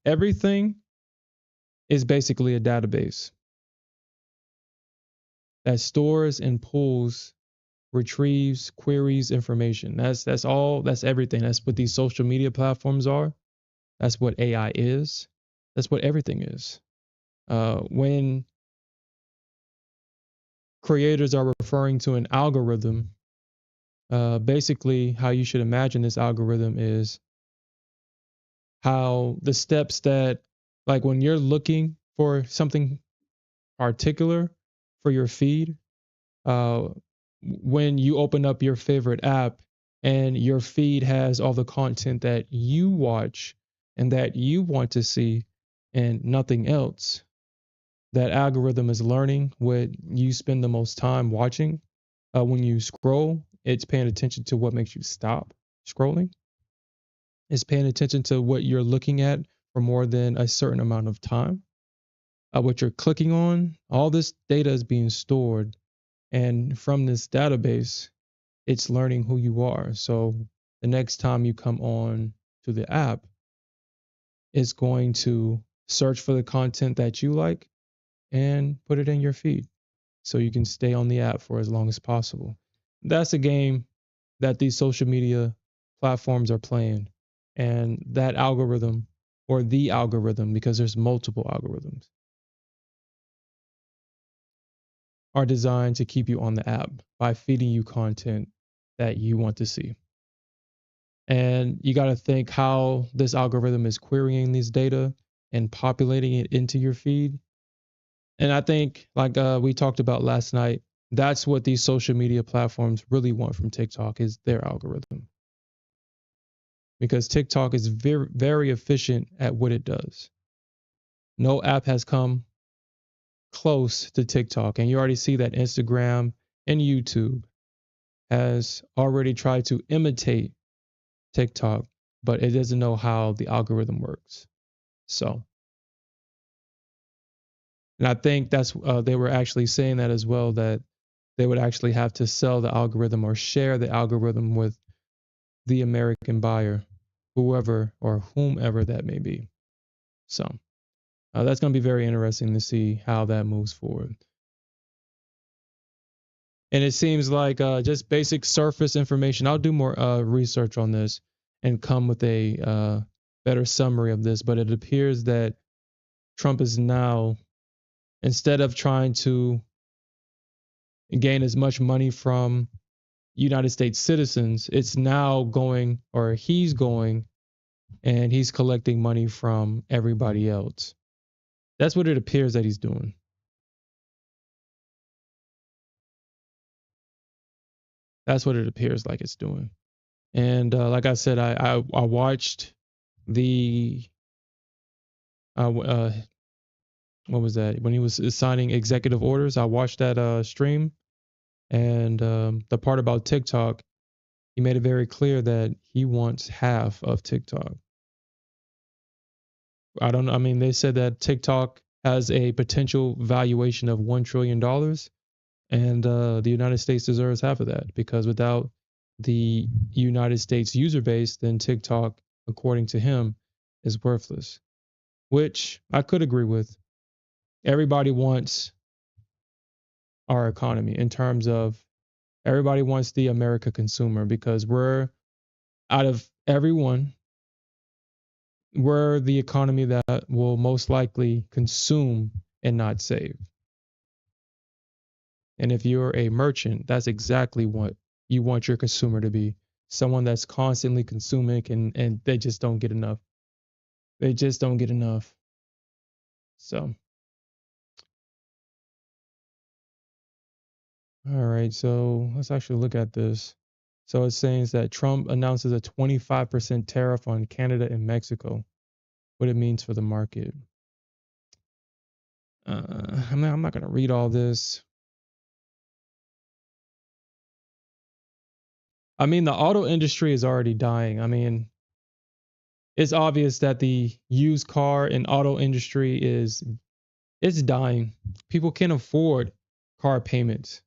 S1: everything is basically a database that stores and pulls, retrieves, queries information. That's all. That's everything. That's what these social media platforms are. That's what AI is. That's what everything is. When creators are referring to an algorithm, basically how you should imagine this algorithm is how the steps that, like when you're looking for something particular for your feed, uh, when you open up your favorite app and your feed has all the content that you watch and that you want to see and nothing else, that algorithm is learning what you spend the most time watching. When you scroll, it's paying attention to what makes you stop scrolling. It's paying attention to what you're looking at for more than a certain amount of time. What you're clicking on, all this data is being stored. And from this database, it's learning who you are. So the next time you come on to the app, it's going to search for the content that you like and put it in your feed so you can stay on the app for as long as possible. That's a game that these social media platforms are playing. And that algorithm, or the algorithm, because there's multiple algorithms, are designed to keep you on the app by feeding you content that you want to see. And you got to think how this algorithm is querying these data and populating it into your feed. And I think, like we talked about last night, that's what these social media platforms really want from TikTok is their algorithm. Because TikTok is very, very efficient at what it does. No app has come close to TikTok. And you already see that Instagram and YouTube has already tried to imitate TikTok, but it doesn't know how the algorithm works. So, and I think that's they were actually saying that as well, that they would actually have to sell the algorithm or share the algorithm with the American buyer, whoever or whomever that may be. So that's going to be very interesting to see how that moves forward. And it seems like just basic surface information. I'll do more research on this and come with a better summary of this. But it appears that Trump is now, instead of trying to gain as much money from United States citizens, it's now going, or he's going, and he's collecting money from everybody else. That's what it appears that he's doing. That's what it appears like it's doing. And like I said, I watched the what was that, when he was signing executive orders. I watched that stream, and the part about TikTok, he made it very clear that he wants half of TikTok. I mean, they said that TikTok has a potential valuation of $1 trillion, and the United States deserves half of that, because without the United States user base, then TikTok, according to him, is worthless, which I could agree with. Everybody wants our economy, in terms of everybody wants the America consumer, because we're, out of everyone, we're the economy that will most likely consume and not save. And if you're a merchant, that's exactly what you want your consumer to be. Someone that's constantly consuming, and they just don't get enough. They just don't get enough. So, all right. So let's actually look at this. So it's saying that Trump announces a 25% tariff on Canada and Mexico. What it means for the market. I'm not going to read all this. I mean, the auto industry is already dying. I mean, it's obvious that the used car and auto industry it's dying. People can't afford car payments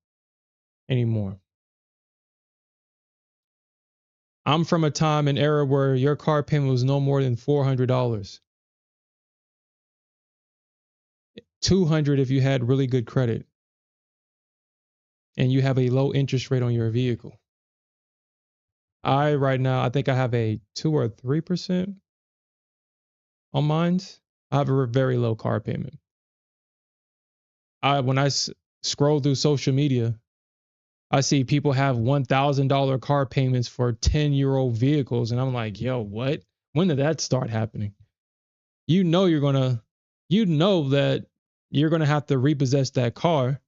S1: anymore. I'm from a time and era where your car payment was no more than $400. 200 if you had really good credit and you have a low interest rate on your vehicle. Right now, I think I have a 2 or 3% on mine. I have a very low car payment. When I scroll through social media, I see people have $1,000 car payments for 10-year-old vehicles, and I'm like, yo, what? When did that start happening? You know you know that you're gonna have to repossess that car.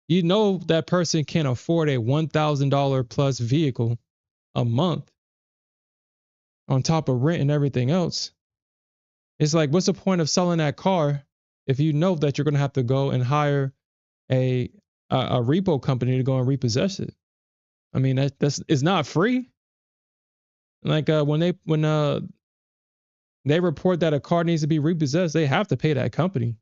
S1: You know that person can't afford a $1,000 plus vehicle a month on top of rent and everything else. It's like, what's the point of selling that car if you know that you're gonna have to go and hire a repo company to go and repossess it? I mean, that's it's not free. Like when they report that a car needs to be repossessed, they have to pay that company.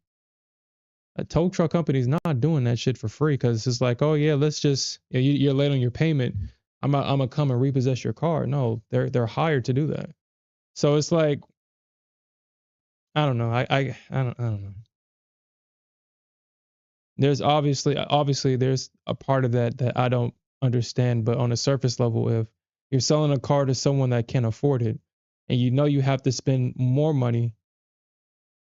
S1: A tow truck company is not doing that shit for free, because it's like, oh yeah, let's just, you're late on your payment. I'm gonna come and repossess your car. No, they're hired to do that. So it's like, I don't know. I don't know. There's obviously there's a part of that I don't understand, but on a surface level, if you're selling a car to someone that can't afford it, and you know you have to spend more money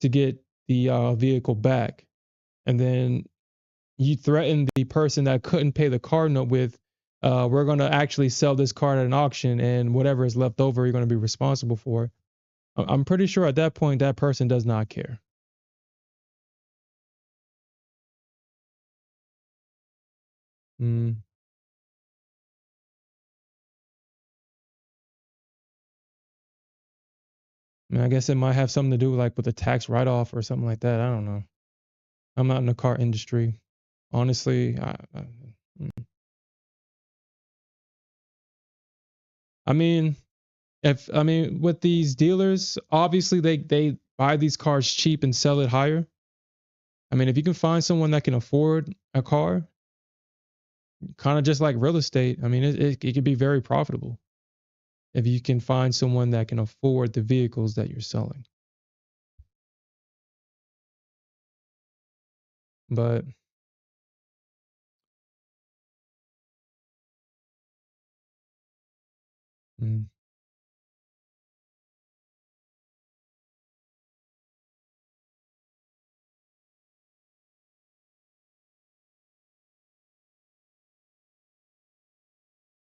S1: to get the vehicle back, and then you threaten the person that couldn't pay the car note with, we're going to actually sell this car at an auction, and whatever is left over, you're going to be responsible for. I'm pretty sure at that point, that person does not care. Mm. I mean, I guess it might have something to do like with a tax write-off or something like that. I don't know. I'm not in the car industry. Honestly, I mean, with these dealers, obviously they buy these cars cheap and sell it higher. I mean, if you can find someone that can afford a car, kind of just like real estate, I mean, it can be very profitable if you can find someone that can afford the vehicles that you're selling. But mm,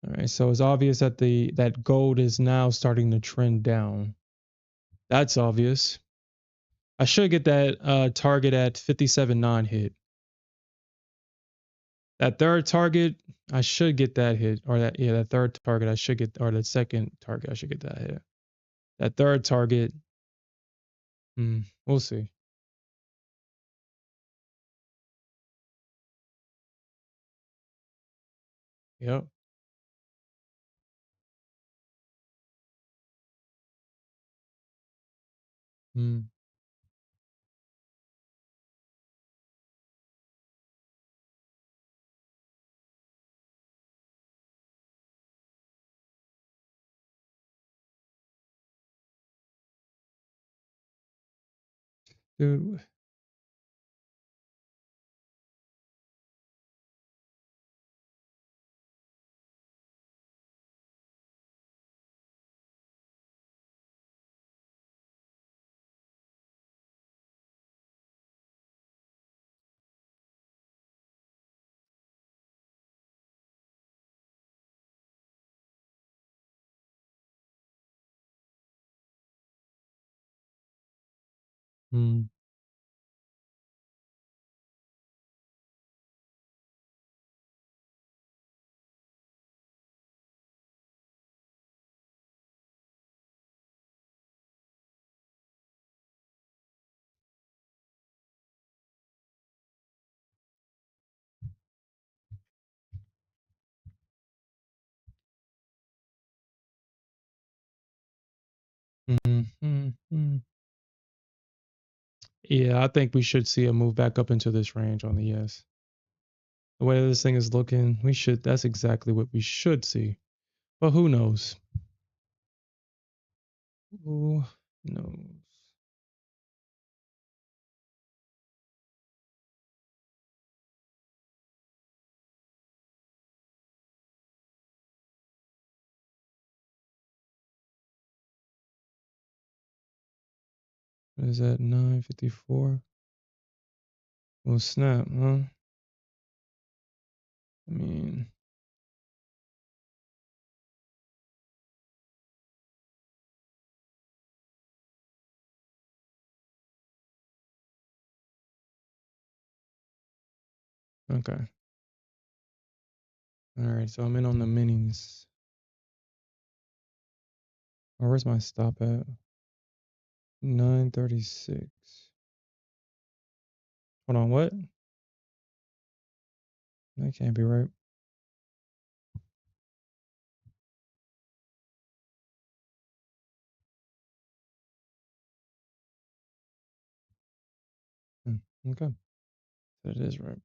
S1: all right, so it's obvious that the that gold is now starting to trend down. That's obvious. I should get that target at 57.9 hit. That third target, I should get that hit, or that, yeah, that third target I should get, or the second target I should get that hit. That third target, we'll see. Yep. Mm. Dude, mm, mm. Yeah, I think we should see a move back up into this range on the yes. The way this thing is looking, we should. That's exactly what we should see. But who knows? Who knows? What is that? 954. Well, snap, huh? I mean, okay. All right, so I'm in on the minis. Oh, where's my stop at? 936. Hold on, what? That can't be right. Okay, that is right.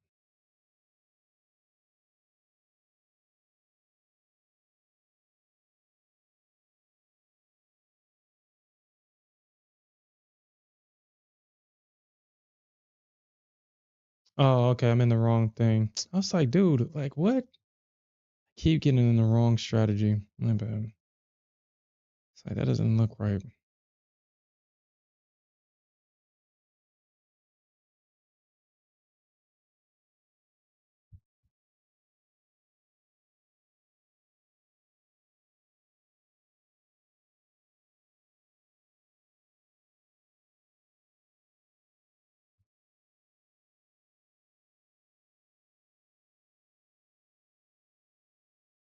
S1: Oh, okay, I'm in the wrong thing. I was like, dude, like what? Keep getting in the wrong strategy. My bad. It's like that doesn't look right.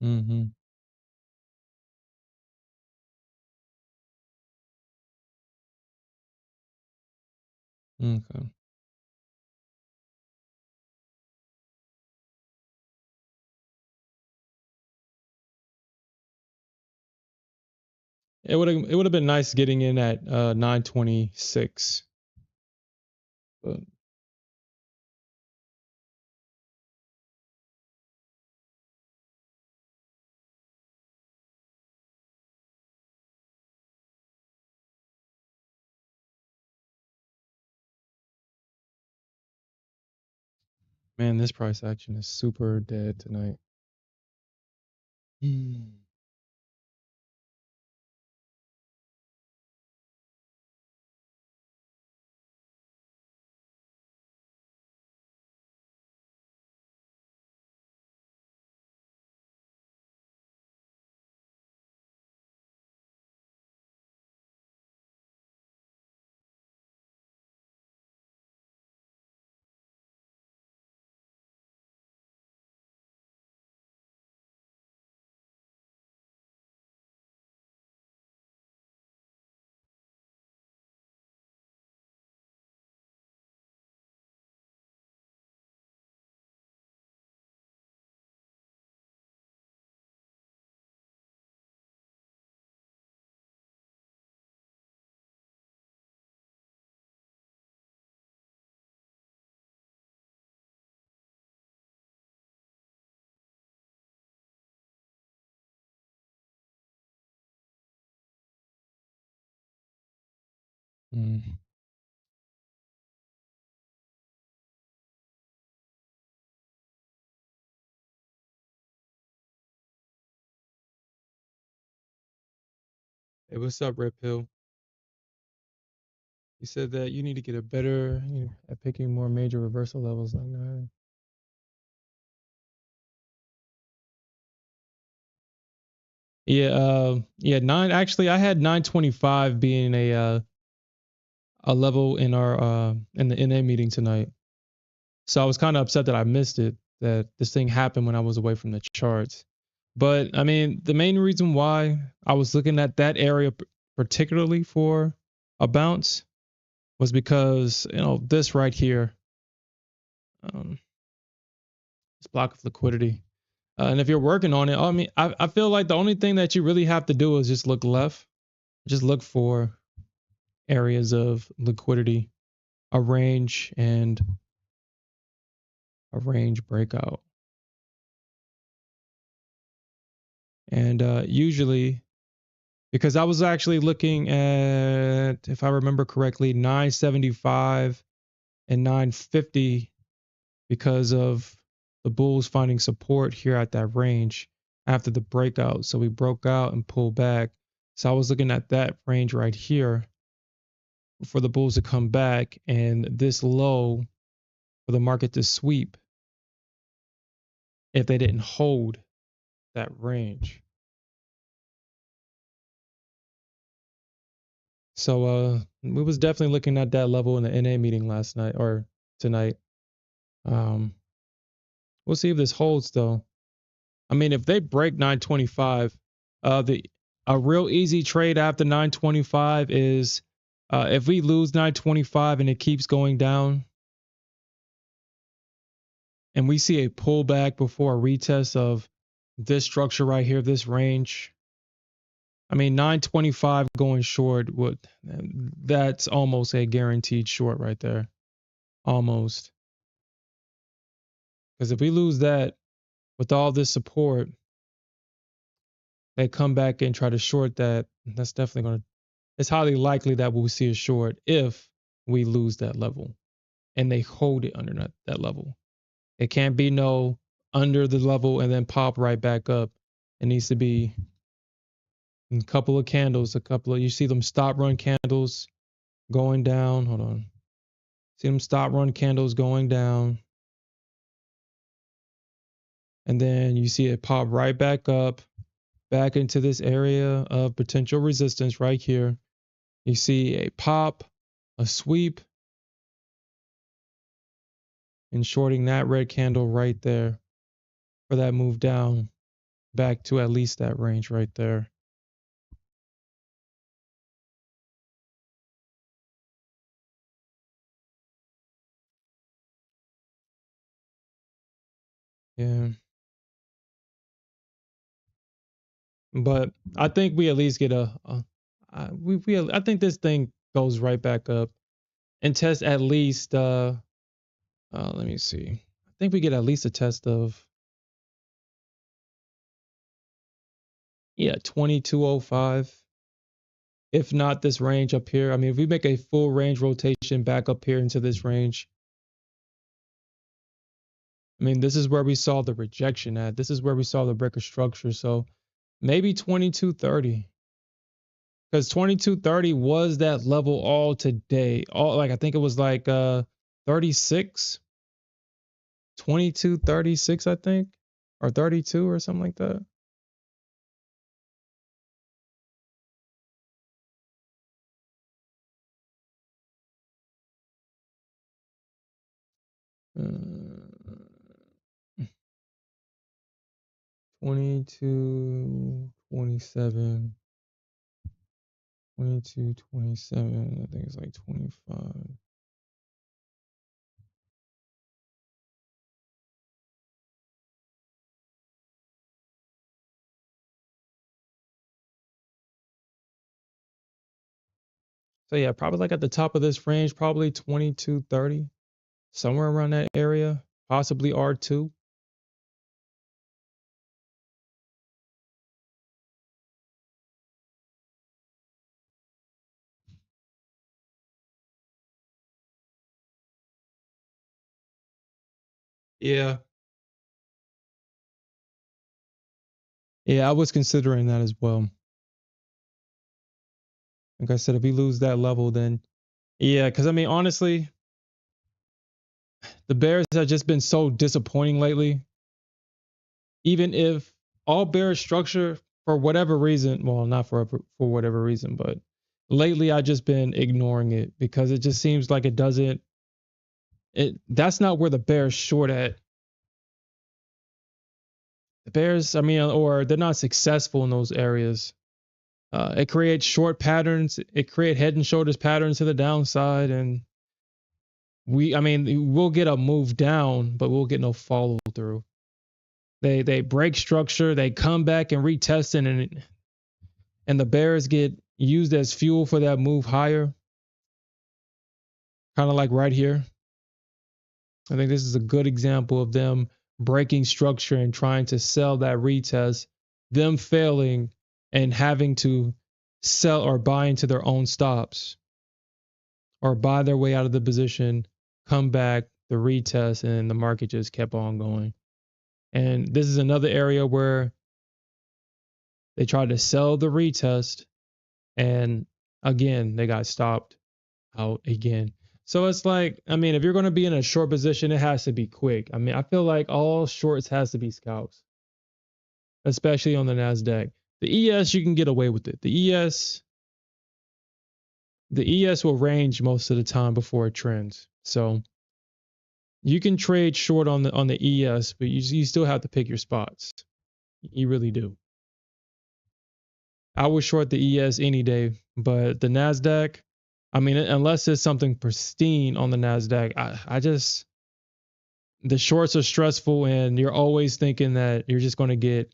S1: Mm-hmm. Okay. It would have been nice getting in at 926. But man, this price action is super dead tonight. Hmm. Mm. Hey, what's up, Red Pill? You said that you need to get a better at picking more major reversal levels like that. Yeah, yeah, nine. Actually, I had 925 being a level in the NA meeting tonight. So I was kind of upset that I missed it. That this thing happened when I was away from the charts. But I mean, the main reason why I was looking at that area particularly for a bounce was because this right here, um, this block of liquidity. And if you're working on it, I mean, I feel like the only thing that you really have to do is just look left. Just look for areas of liquidity, a range, and a range breakout. And usually, because I was actually looking at, if I remember correctly, 975 and 950 because of the bulls finding support here at that range after the breakout. So we broke out and pulled back. So I was looking at that range right here for the bulls to come back and this low for the market to sweep if they didn't hold that range. So we was definitely looking at that level in the NA meeting last night or tonight. Um, we'll see if this holds though. I mean, if they break 925, the a real easy trade after 925 is if we lose 925 and it keeps going down and we see a pullback before a retest of this structure right here, this range. I mean, 925 going short would that's almost a guaranteed short right there. Almost. Because if we lose that with all this support, they come back and try to short that. That's definitely going to, it's highly likely that we'll see a short if we lose that level and they hold it under that level. It can't be no under the level and then pop right back up. It needs to be a couple of candles, you see them stop run candles going down. Hold on. See them stop run candles going down. And then you see it pop right back up, back into this area of potential resistance right here. You see a pop, a sweep, and shorting that red candle right there for that move down back to at least that range right there. Yeah. But I think we at least get I think this thing goes right back up and tests at least let me see. I think we get at least a test of, yeah, 2205. If not this range up here. I mean, if we make a full range rotation back up here into this range, I mean, this is where we saw the rejection at. This is where we saw the breaker structure. So maybe 2230. Because 2230 was that level all today. All like I think it was like 36, 2236, I think, or 32 or something like that. Uh, 22, 27, 22, 27. I think it's like 25. So yeah, probably like at the top of this range, probably 2230, somewhere around that area, possibly R2. Yeah. Yeah, I was considering that as well. Like I said, if we lose that level, then yeah, because I mean, honestly, the Bears have just been so disappointing lately. Even if all bearish structure for whatever reason, well, not for whatever reason, but lately I just been ignoring it because it just seems like it doesn't. It that's not where the Bears short at. The Bears, I mean, or they're not successful in those areas. It creates short patterns. It creates head and shoulders patterns to the downside, and I mean, we'll get a move down, but we'll get no follow through. They break structure, they come back and retest it, and the Bears get used as fuel for that move higher. Kind of like right here. I think this is a good example of them breaking structure and trying to sell that retest, them failing and having to sell or buy into their own stops or buy their way out of the position, come back, the retest, and the market just kept on going. And this is another area where they tried to sell the retest, and again, they got stopped out again. So it's like, I mean, if you're going to be in a short position, it has to be quick. I mean, I feel like all shorts has to be scalps, especially on the Nasdaq. The ES, you can get away with it. The ES will range most of the time before it trends. So you can trade short on the ES, but you still have to pick your spots. You really do. I would short the ES any day, but the Nasdaq, I mean, unless it's something pristine on the Nasdaq, I just the shorts are stressful, and you're always thinking that you're just going to get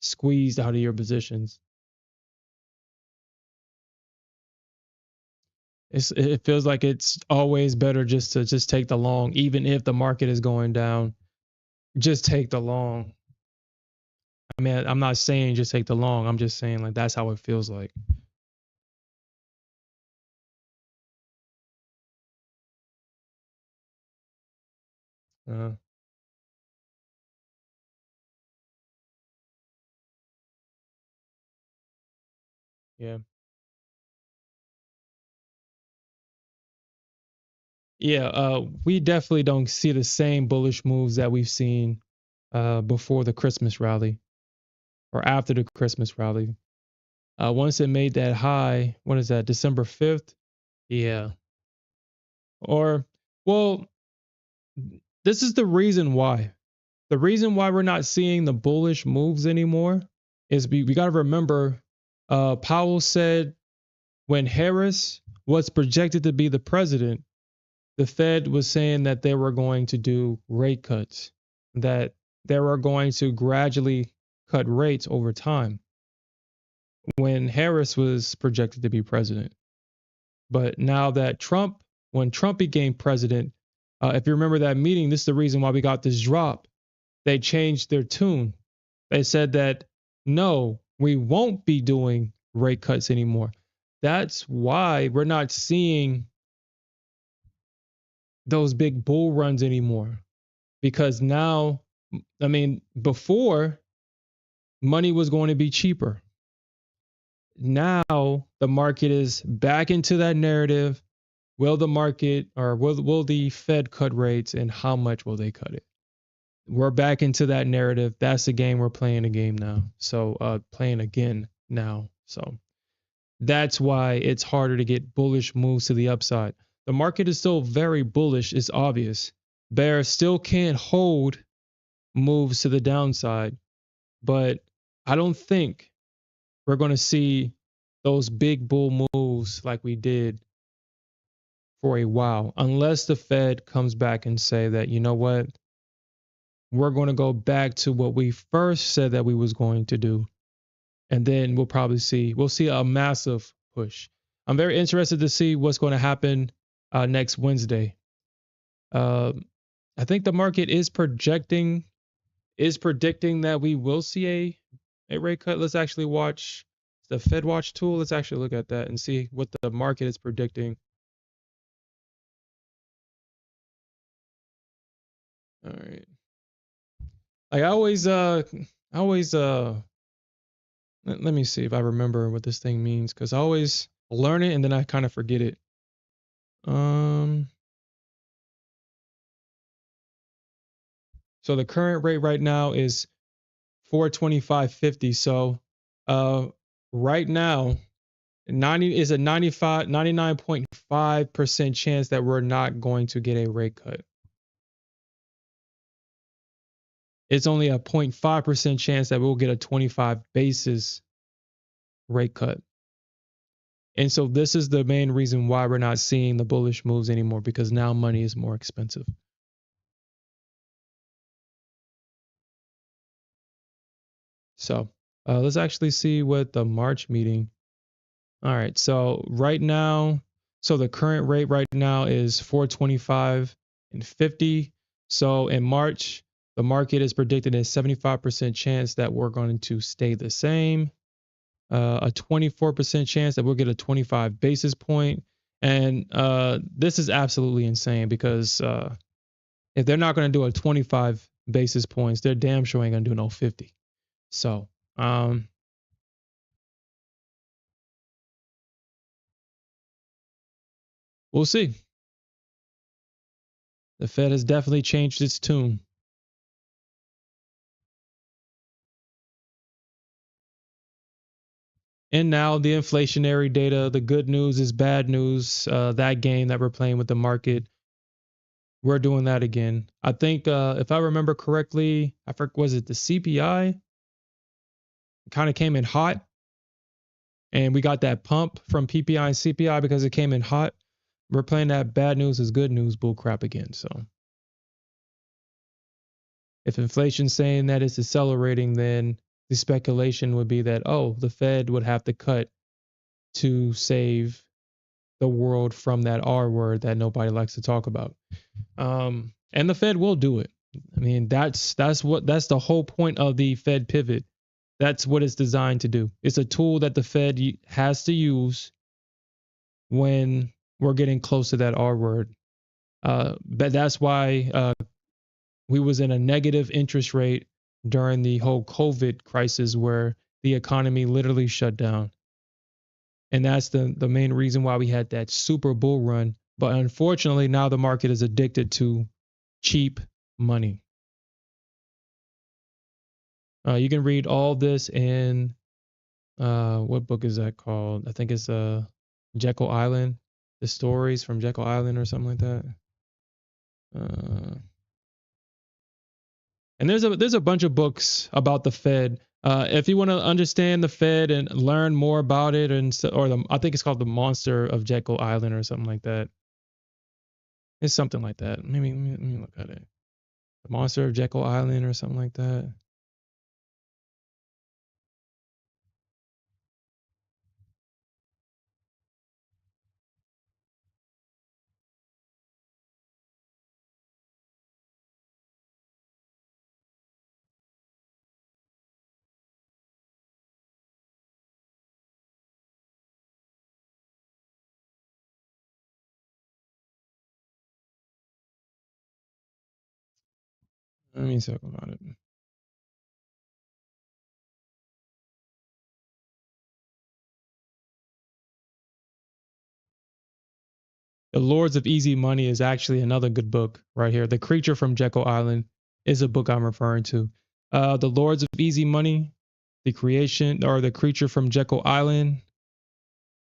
S1: squeezed out of your positions. It feels like it's always better just to just take the long, even if the market is going down. Just take the long. I mean, I'm not saying just take the long. I'm just saying like that's how it feels like. Uh, yeah, yeah. We definitely don't see the same bullish moves that we've seen before the Christmas rally or after the Christmas rally. Once it made that high, what is that? December 5th. Yeah. Or, well, this is the reason why. The reason why we're not seeing the bullish moves anymore is we got to remember Powell said when Harris was projected to be the president, the Fed was saying that they were going to do rate cuts, that they were going to gradually cut rates over time when Harris was projected to be president. But now that when Trump became president, if you remember that meeting, this is the reason why we got this drop. They changed their tune. They said that no, we won't be doing rate cuts anymore. That's why we're not seeing those big bull runs anymore. Because now, I mean, before money was going to be cheaper. Now the market is back into that narrative. Will the market or will the Fed cut rates, and how much will they cut it? We're back into that narrative. That's the game we're playing a game now. So playing again now. So that's why it's harder to get bullish moves to the upside. The market is still very bullish, it's obvious. Bears still can't hold moves to the downside, but I don't think we're going to see those big bull moves like we did for a while, unless the Fed comes back and say that, you know what, we're going to go back to what we first said that we was going to do. And then we'll see a massive push. I'm very interested to see what's going to happen next Wednesday. Uh, I think the market is predicting that we will see a rate cut. Let's actually watch the Fed Watch tool. Let's actually look at that and see what the market is predicting. All right. Like I always let me see if I remember what this thing means because I always learn it and then I kind of forget it. Um, so the current rate right now is 425.50. So, uh, right now 90 is a 99.5% chance that we're not going to get a rate cut. It's only a 0.5% chance that we'll get a 25 basis rate cut. And so this is the main reason why we're not seeing the bullish moves anymore because now money is more expensive. So let's actually see what the March meeting. All right. So right now, so the current rate right now is 425.50. So in March, the market is predicted a 75% chance that we're going to stay the same, a 24% chance that we'll get a 25 basis point. And this is absolutely insane because if they're not going to do a 25 basis points, they're damn sure ain't going to do no 50. So, we'll see. The Fed has definitely changed its tune. And now the inflationary data, the good news is bad news. That game that we're playing with the market, we're doing that again. I think if I remember correctly, I forgot, was it the CPI? Kind of came in hot, and we got that pump from PPI and CPI because it came in hot. We're playing that bad news is good news bull crap again. So if inflation's saying that it's accelerating, then the speculation would be that, oh, the Fed would have to cut to save the world from that R word that nobody likes to talk about. And the Fed will do it. I mean, that's the whole point of the Fed pivot. That's what it's designed to do. It's a tool that the Fed has to use when we're getting close to that R word. But that's why we was in a negative interest rate during the whole COVID crisis where the economy literally shut down. And that's the main reason why we had that super bull run. But unfortunately, now the market is addicted to cheap money. You can read all this in what book is that called? I think it's Jekyll Island, the stories from Jekyll Island or something like that. Uh, and there's a bunch of books about the Fed. If you want to understand the Fed and learn more about it, I think it's called the Monster of Jekyll Island or something like that. It's something like that. Maybe let me look at it. The Monster of Jekyll Island or something like that. Let me talk about it. The Lords of Easy Money is actually another good book right here. The Creature from Jekyll Island is a book I'm referring to. The Lords of Easy Money, The Creation or The Creature from Jekyll Island.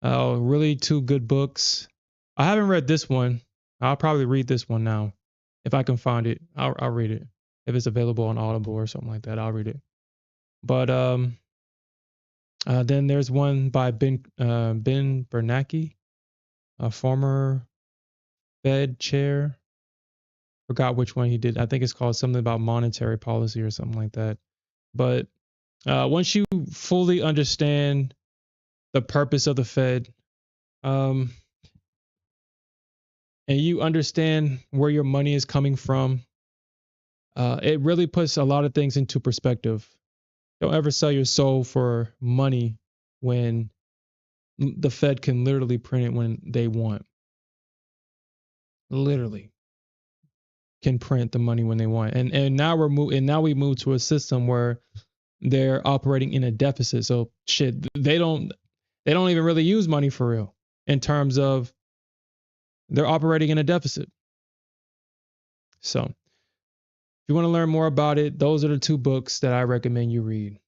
S1: Really two good books. I haven't read this one. I'll probably read this one now. If I can find it, I'll read it. If it's available on Audible or something like that, I'll read it. But then there's one by Ben Bernanke, a former Fed chair. Forgot which one he did. I think it's called something about monetary policy or something like that. But once you fully understand the purpose of the Fed, um, and you understand where your money is coming from, it really puts a lot of things into perspective. Don't ever sell your soul for money when the Fed can literally print it when they want. Literally. can print the money when they want. And now we move to a system where they're operating in a deficit. So shit, they don't even really use money for real in terms of they're operating in a deficit. So if you want to learn more about it, those are the two books that I recommend you read.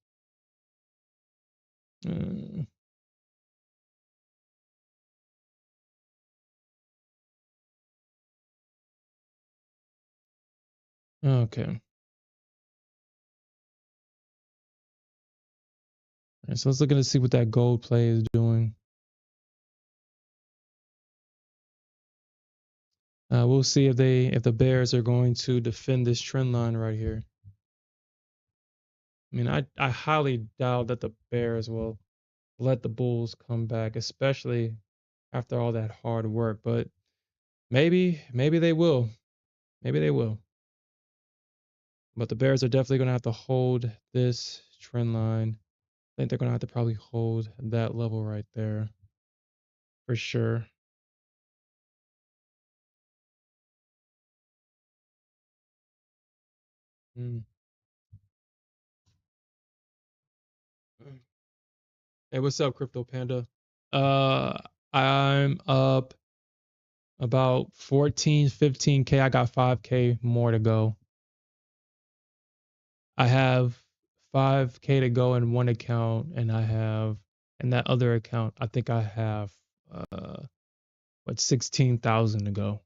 S1: Okay. All right, so let's look at see what that gold play is doing. We'll see if the bears are going to defend this trend line right here. I mean, I highly doubt that the bears will let the bulls come back, especially after all that hard work. But maybe they will. Maybe they will. But the bears are definitely going to have to hold this trend line. I think they're going to have to probably hold that level right there for sure. Mm. Hey, what's up, Crypto Panda? Uh, I'm up about 14, 15K. I got 5K more to go. I have 5K to go in one account, and I have in that other account, I think I have 16,000 to go.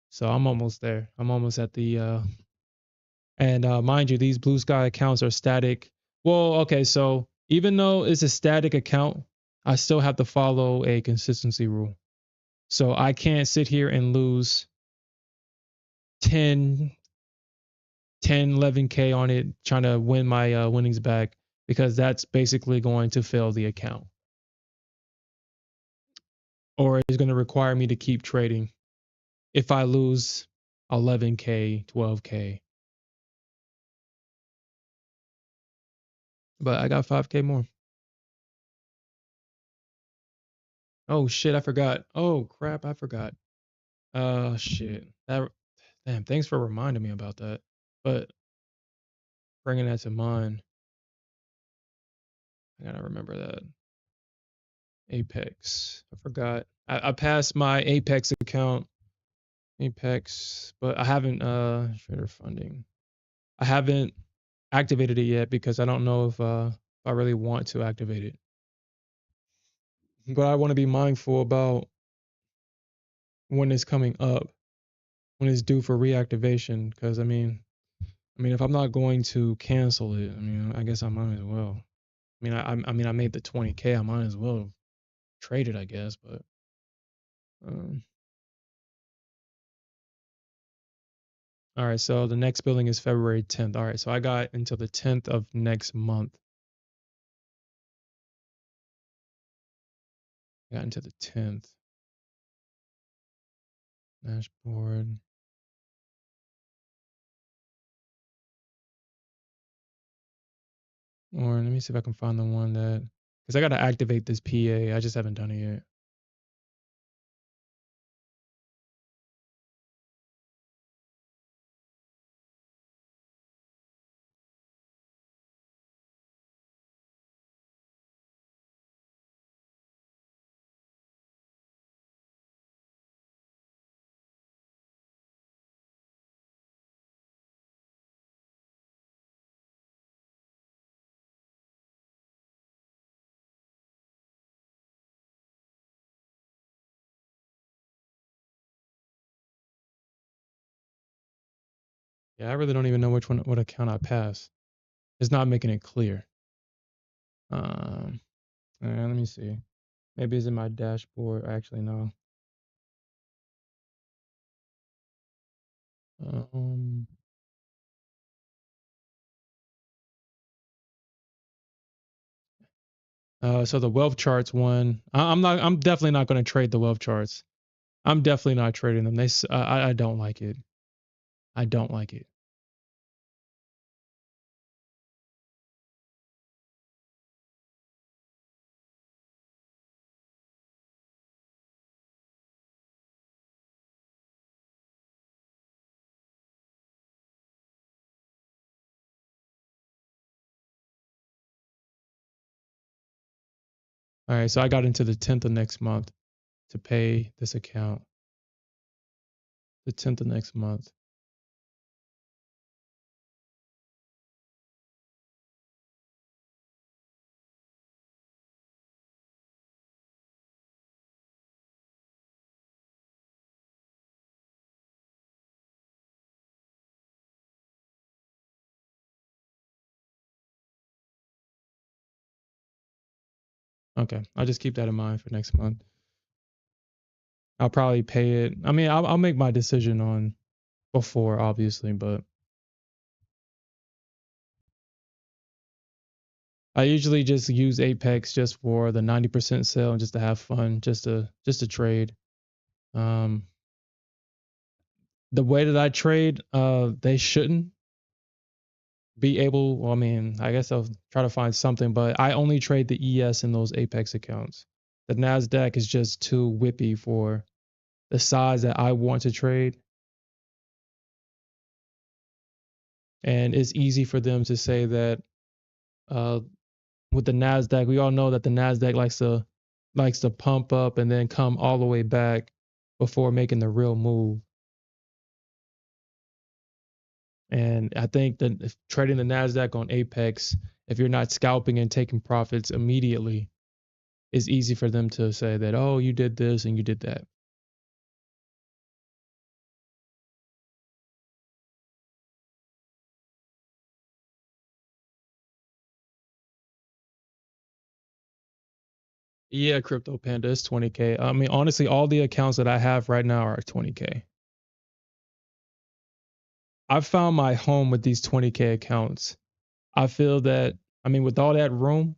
S1: So I'm almost there. I'm almost at the and mind you, these blue sky accounts are static. Well, okay, so even though it's a static account, I still have to follow a consistency rule. So I can't sit here and lose 10, 11K on it trying to win my winnings back, because that's basically going to fail the account. Or it's going to require me to keep trading if I lose 11K, 12K. But I got 5K more. Oh shit, I forgot. Oh crap, I forgot. Shit. Damn, thanks for reminding me about that. But bringing that to mind, I gotta remember that. Apex. I forgot. I passed my Apex account. Apex, but I haven't trader funding. I haven't activated it yet because I don't know if I really want to activate it. But I want to be mindful about when it's coming up, when it's due for reactivation. Because I mean, if I'm not going to cancel it, I mean, I guess I might as well. I made the 20K. I might as well trade it, I guess. But um, all right. So the next billing is February 10th. All right. So I got until the 10th of next month. I got into the 10th. Dashboard. Or let me see if I can find the one that, because I got to activate this PA. I just haven't done it yet. Yeah, I really don't even know what account I pass. It's not making it clear. Let me see. Maybe it's in my dashboard. Actually, no. Um, so the wealth charts one, I'm definitely not going to trade the wealth charts. I'm definitely not trading them. I don't like it. I don't like it. All right, so I got into the 10th of next month to pay this account. The 10th of next month. Okay, I'll just keep that in mind for next month. I'll probably pay it. I mean, I'll make my decision on before, obviously, but I usually just use Apex just for the 90% sale and just to have fun, just to trade. Um, the way that I trade, they shouldn't be able. Well, I mean, I guess I'll try to find something, but I only trade the ES in those Apex accounts. The Nasdaq is just too whippy for the size that I want to trade, and it's easy for them to say that uh, with the Nasdaq, we all know that the Nasdaq likes to pump up and then come all the way back before making the real move. And I think that if trading the Nasdaq on Apex, if you're not scalping and taking profits immediately, it's easy for them to say that, oh, you did this and you did that. Yeah, Crypto Panda is 20K. I mean, honestly, all the accounts that I have right now are 20K. I've found my home with these 20K accounts. I feel that, I mean, with all that room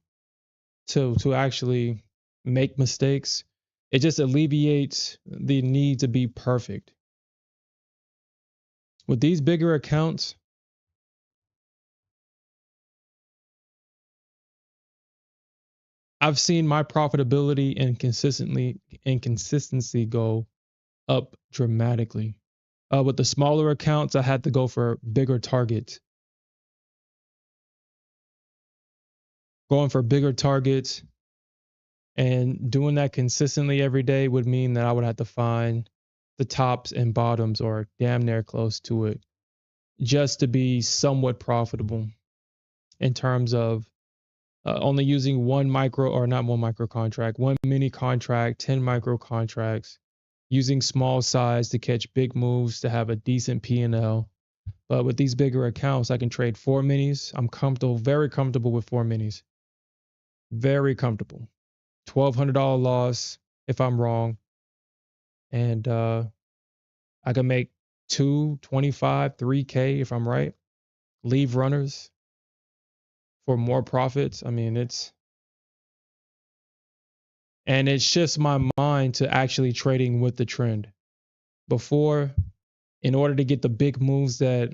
S1: to actually make mistakes, it just alleviates the need to be perfect. With these bigger accounts, I've seen my profitability and consistency go up dramatically. With the smaller accounts, I had to go for bigger targets. Going for bigger targets and doing that consistently every day would mean that I would have to find the tops and bottoms or damn near close to it just to be somewhat profitable in terms of only using one micro or not one micro contract, one mini contract, 10 micro contracts, using small size to catch big moves to have a decent P&L. But with these bigger accounts, I can trade four minis. I'm comfortable, very comfortable with four minis. Very comfortable. $1,200 loss if I'm wrong. And I can make 225, 3K if I'm right. Leave runners for more profits. I mean, it shifts my mind to actually trading with the trend. Before, in order to get the big moves that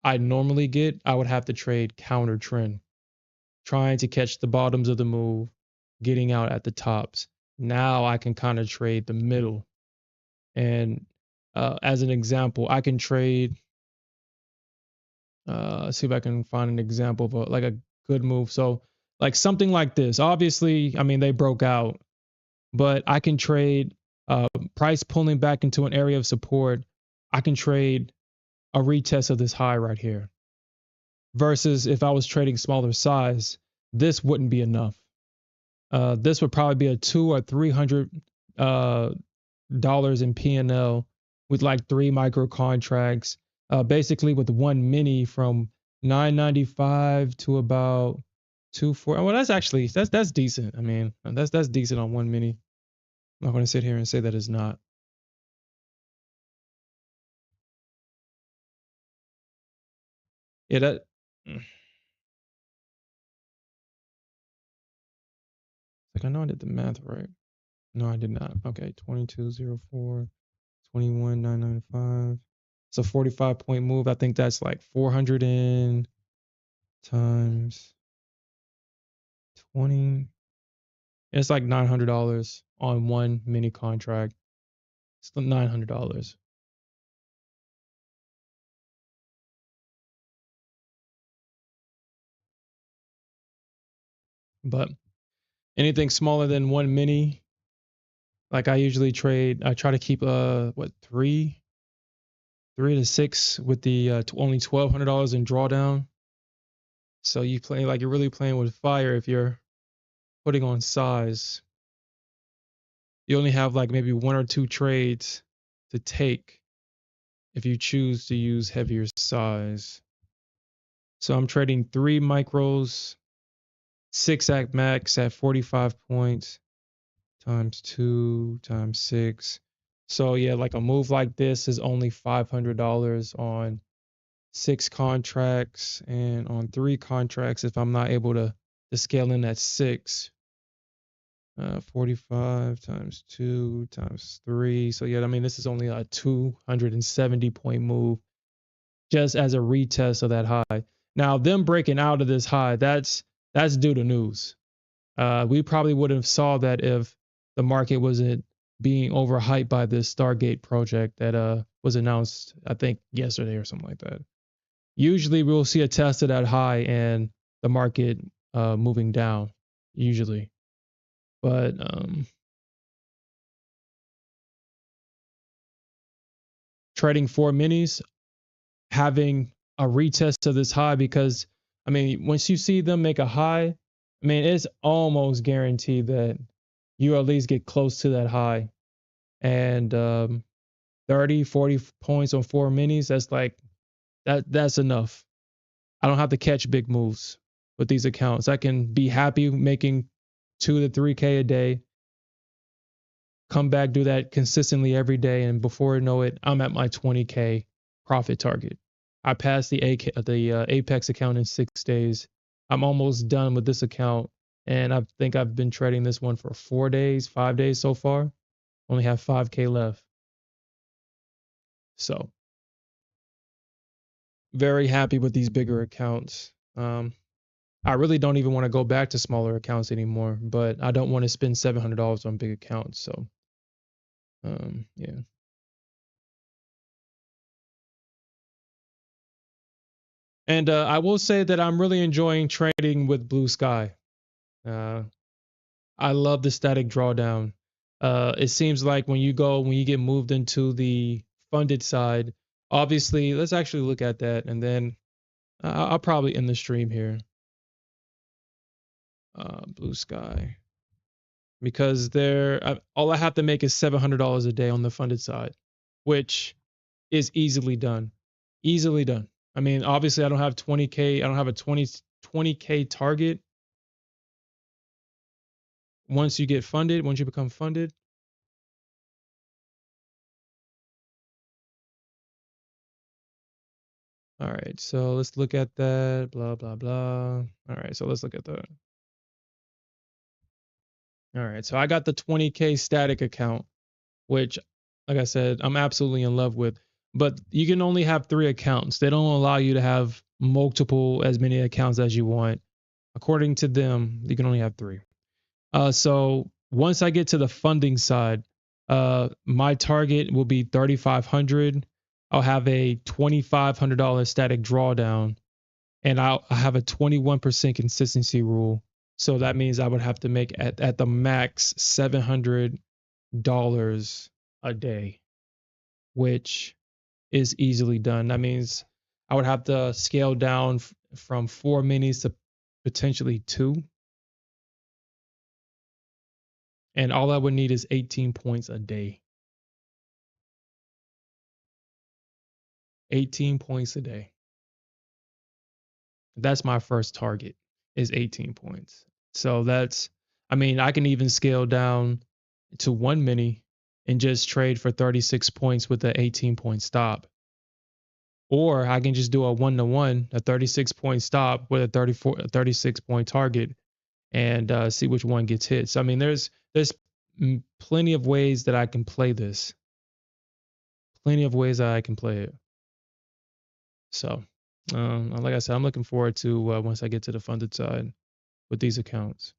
S1: I normally get, I would have to trade counter trend, trying to catch the bottoms of the move, getting out at the tops. Now I can kind of trade the middle. And as an example, I can trade. Let's see if I can find an example of like a good move. So, like something like this. Obviously, I mean they broke out, but I can trade price pulling back into an area of support. I can trade a retest of this high right here. Versus if I was trading smaller size, this wouldn't be enough. This would probably be a two or $300 in P&L with like three micro contracts. Basically with one mini from 995 to about 240. Well, that's decent. I mean, that's decent on one mini. I'm not going to sit here and say that it's not. Yeah, like I know I did the math right. No, I did not. Okay, 2204, 21995. It's a 45-point move. I think that's like 400 in times 20. It's like $900 on one mini contract. It's $900. But Anything smaller than 1 mini, like I usually trade, I try to keep three to six with the only $1,200 in drawdown. So you play like you're really playing with fire if you're putting on size. You only have like maybe one or two trades to take if you choose to use heavier size. So I'm trading 3 micros, 6 at max at 45 points times 2 times 6. So yeah, like a move like this is only $500 on 6 contracts, and on 3 contracts if I'm not able to scale in at 6. 45 times 2 times 3. So yeah, I mean this is only a 270 point move just as a retest of that high. Now them breaking out of this high, that's due to news. We probably wouldn't have saw that if the market wasn't being overhyped by this Stargate project that was announced, I think yesterday or something like that. Usually we'll see a test of that high and the market moving down, usually. But trading 4 minis, having a retest of this high, because I mean, once you see them make a high, I mean, it's almost guaranteed that you at least get close to that high. And 30, 40 points on 4 minis, that's enough. I don't have to catch big moves with these accounts. I can be happy making 2 to 3K a day, come back, do that consistently every day, and before I know it, I'm at my 20K profit target. I passed the Apex account in 6 days. I'm almost done with this account, and I think I've been trading this one for 4 days, 5 days so far. Only have 5K left. So very happy with these bigger accounts. I really don't even want to go back to smaller accounts anymore, but I don't want to spend $700 on big accounts. So yeah. And I will say that I'm really enjoying trading with Blue Sky. Uh, I love the static drawdown. It seems like when you get moved into the funded side, obviously, let's actually look at that, and then I'll probably end the stream here. Blue Sky, because all I have to make is $700 a day on the funded side, which is easily done. Easily done. I mean, obviously, I don't have 20K. I don't have a 20K target once you get funded, once you become funded. All right, so let's look at that. Blah, blah, blah. All right, so let's look at that. All right, so I got the 20K static account, which, like I said, I'm absolutely in love with. But you can only have 3 accounts. They don't allow you to have as many accounts as you want. According to them, you can only have 3. So once I get to the funding side, my target will be 3,500. I'll have a $2,500 static drawdown, and I have a 21% consistency rule. So that means I would have to make at the max $700 a day, which is easily done. That means I would have to scale down from 4 minis to potentially 2. And all I would need is 18 points a day. 18 points a day. That's my first target, is 18 points. So I mean, I can even scale down to 1 mini and just trade for 36 points with an 18-point stop. Or I can just do a 1-to-1, a 36-point stop with a 36-point target, and see which one gets hit. So I mean, there's plenty of ways that I can play this. Plenty of ways that I can play it. So, like I said, I'm looking forward to once I get to the funded side with these accounts.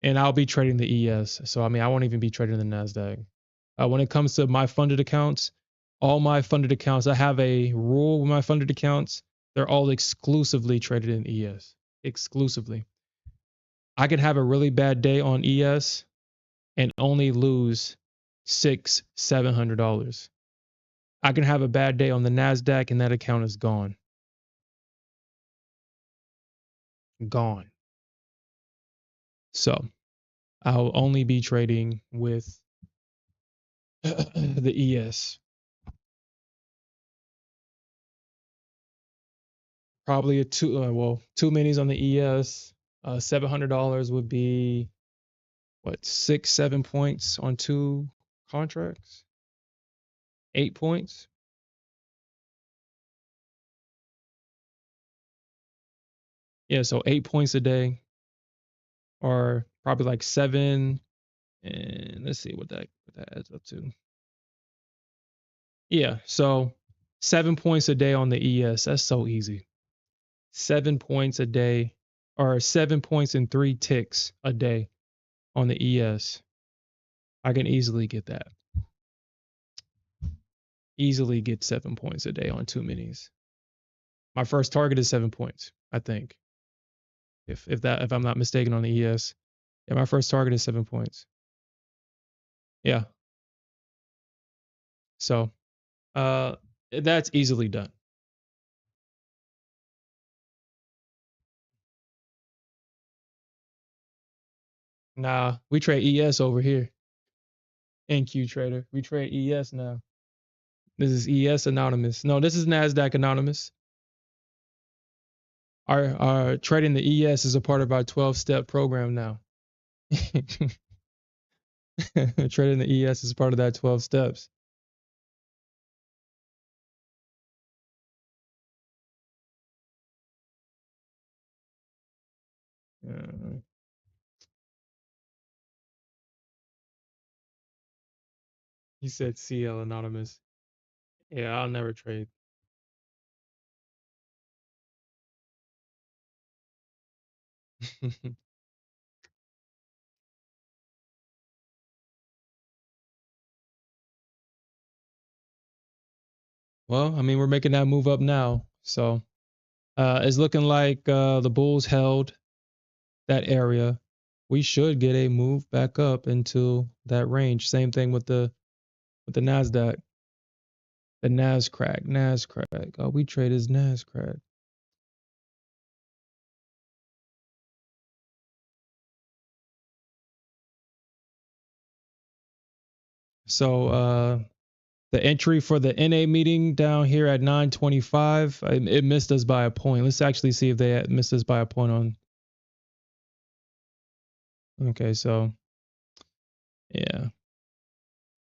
S1: And I'll be trading the ES. So, I mean, I won't even be trading the Nasdaq. When it comes to my funded accounts, all my funded accounts, I have a rule with my funded accounts. They're all exclusively traded in ES. Exclusively. I could have a really bad day on ES and only lose $700. I can have a bad day on the Nasdaq and that account is gone. Gone. So I'll only be trading with the ES. Probably two minis on the ES. $700 would be what, 6, 7 points on two contracts? 8 points? Yeah, so 8 points a day, or probably like seven. And let's see what that adds up to. Yeah, so 7 points a day on the ES. That's so easy. 7 points a day, or 7 points and 3 ticks a day on the ES. I can easily get that. Easily get 7 points a day on two minis. My first target is 7 points, I think. If I'm not mistaken on the ES. Yeah, my first target is 7 points. Yeah. So that's easily done. Nah, we trade ES over here. NQ Trader. We trade ES now. This is ES Anonymous. No, this is Nasdaq Anonymous. Our trading the ES is a part of our 12-step program now. Trading the ES is part of that 12 steps. He said CL Anonymous. Yeah, I'll never trade. Well, I mean, we're making that move up now. So it's looking like the Bulls held that area. We should get a move back up into that range. Same thing with the Nasdaq. The Nasdaq. Oh, we trade as Nasdaq. So the entry for the NA meeting down here at 9:25, it missed us by a point. Let's actually see if they missed us by a point on. Okay, so yeah,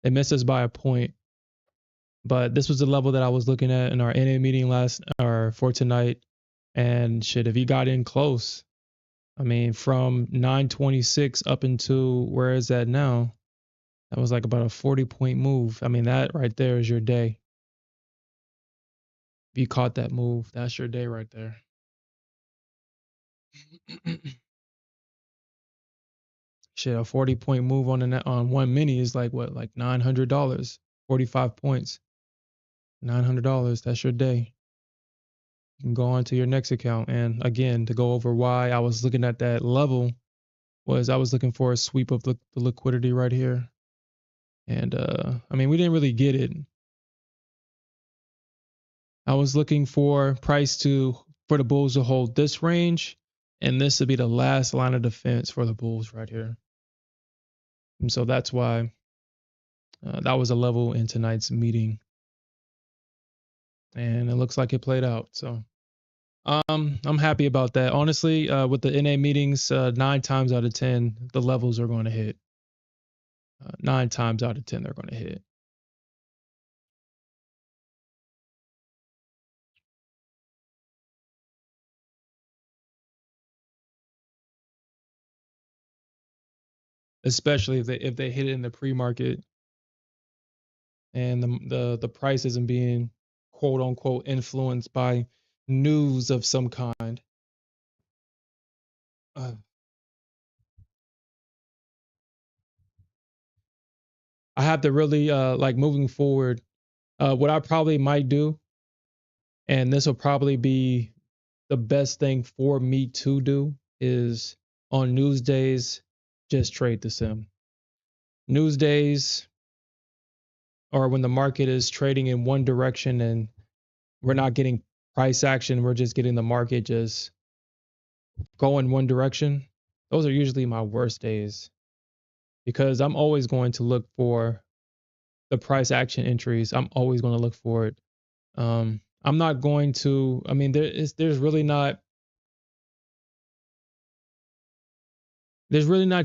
S1: they missed us by a point. But this was the level that I was looking at in our NA meeting for tonight. And shit, if you got in close, I mean, from 9:26 up into where is that now? That was like about a 40-point move. I mean, that right there is your day. If you caught that move, that's your day right there. Shit, a 40-point move on one mini is like what, like $900, 45 points, $900. That's your day. You can go on to your next account. And again, to go over why I was looking at that level was I was looking for a sweep of the liquidity right here. And I mean, we didn't really get it. I was looking for for the Bulls to hold this range, and this would be the last line of defense for the Bulls right here. And so that's why that was a level in tonight's meeting, and it looks like it played out. So I'm happy about that. Honestly, with the NA meetings, 9 times out of 10, the levels are going to hit. 9 times out of 10, they're going to hit. Especially if they hit it in the pre-market and the price isn't being quote unquote influenced by news of some kind. I have to really like moving forward. What I probably might do, and this will probably be the best thing for me to do, is on news days, just trade the sim. News days, or when the market is trading in one direction and we're not getting price action, we're just getting the market just go in one direction. Those are usually my worst days because I'm always going to look for the price action entries. I'm always going to look for it. I'm not going to, I mean, there's really not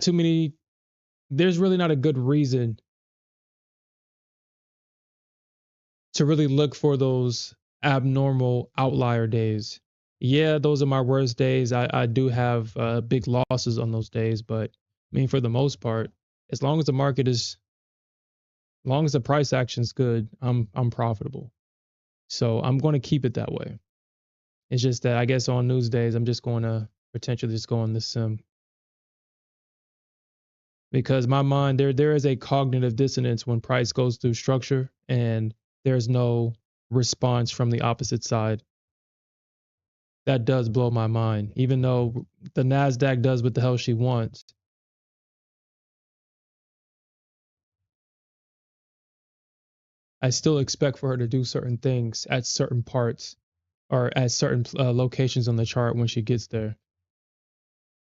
S1: too many, there's really not a good reason to really look for those abnormal outlier days. Yeah, those are my worst days. I do have big losses on those days, but I mean, for the most part, as long as the market is, as long as the price action's good, I'm profitable. So I'm going to keep it that way. It's just that I guess on news days, I'm just going to potentially just go on the sim because my mind there is a cognitive dissonance when price goes through structure and there's no response from the opposite side. That does blow my mind. Even though the Nasdaq does what the hell she wants, I still expect for her to do certain things at certain parts or at certain locations on the chart when she gets there.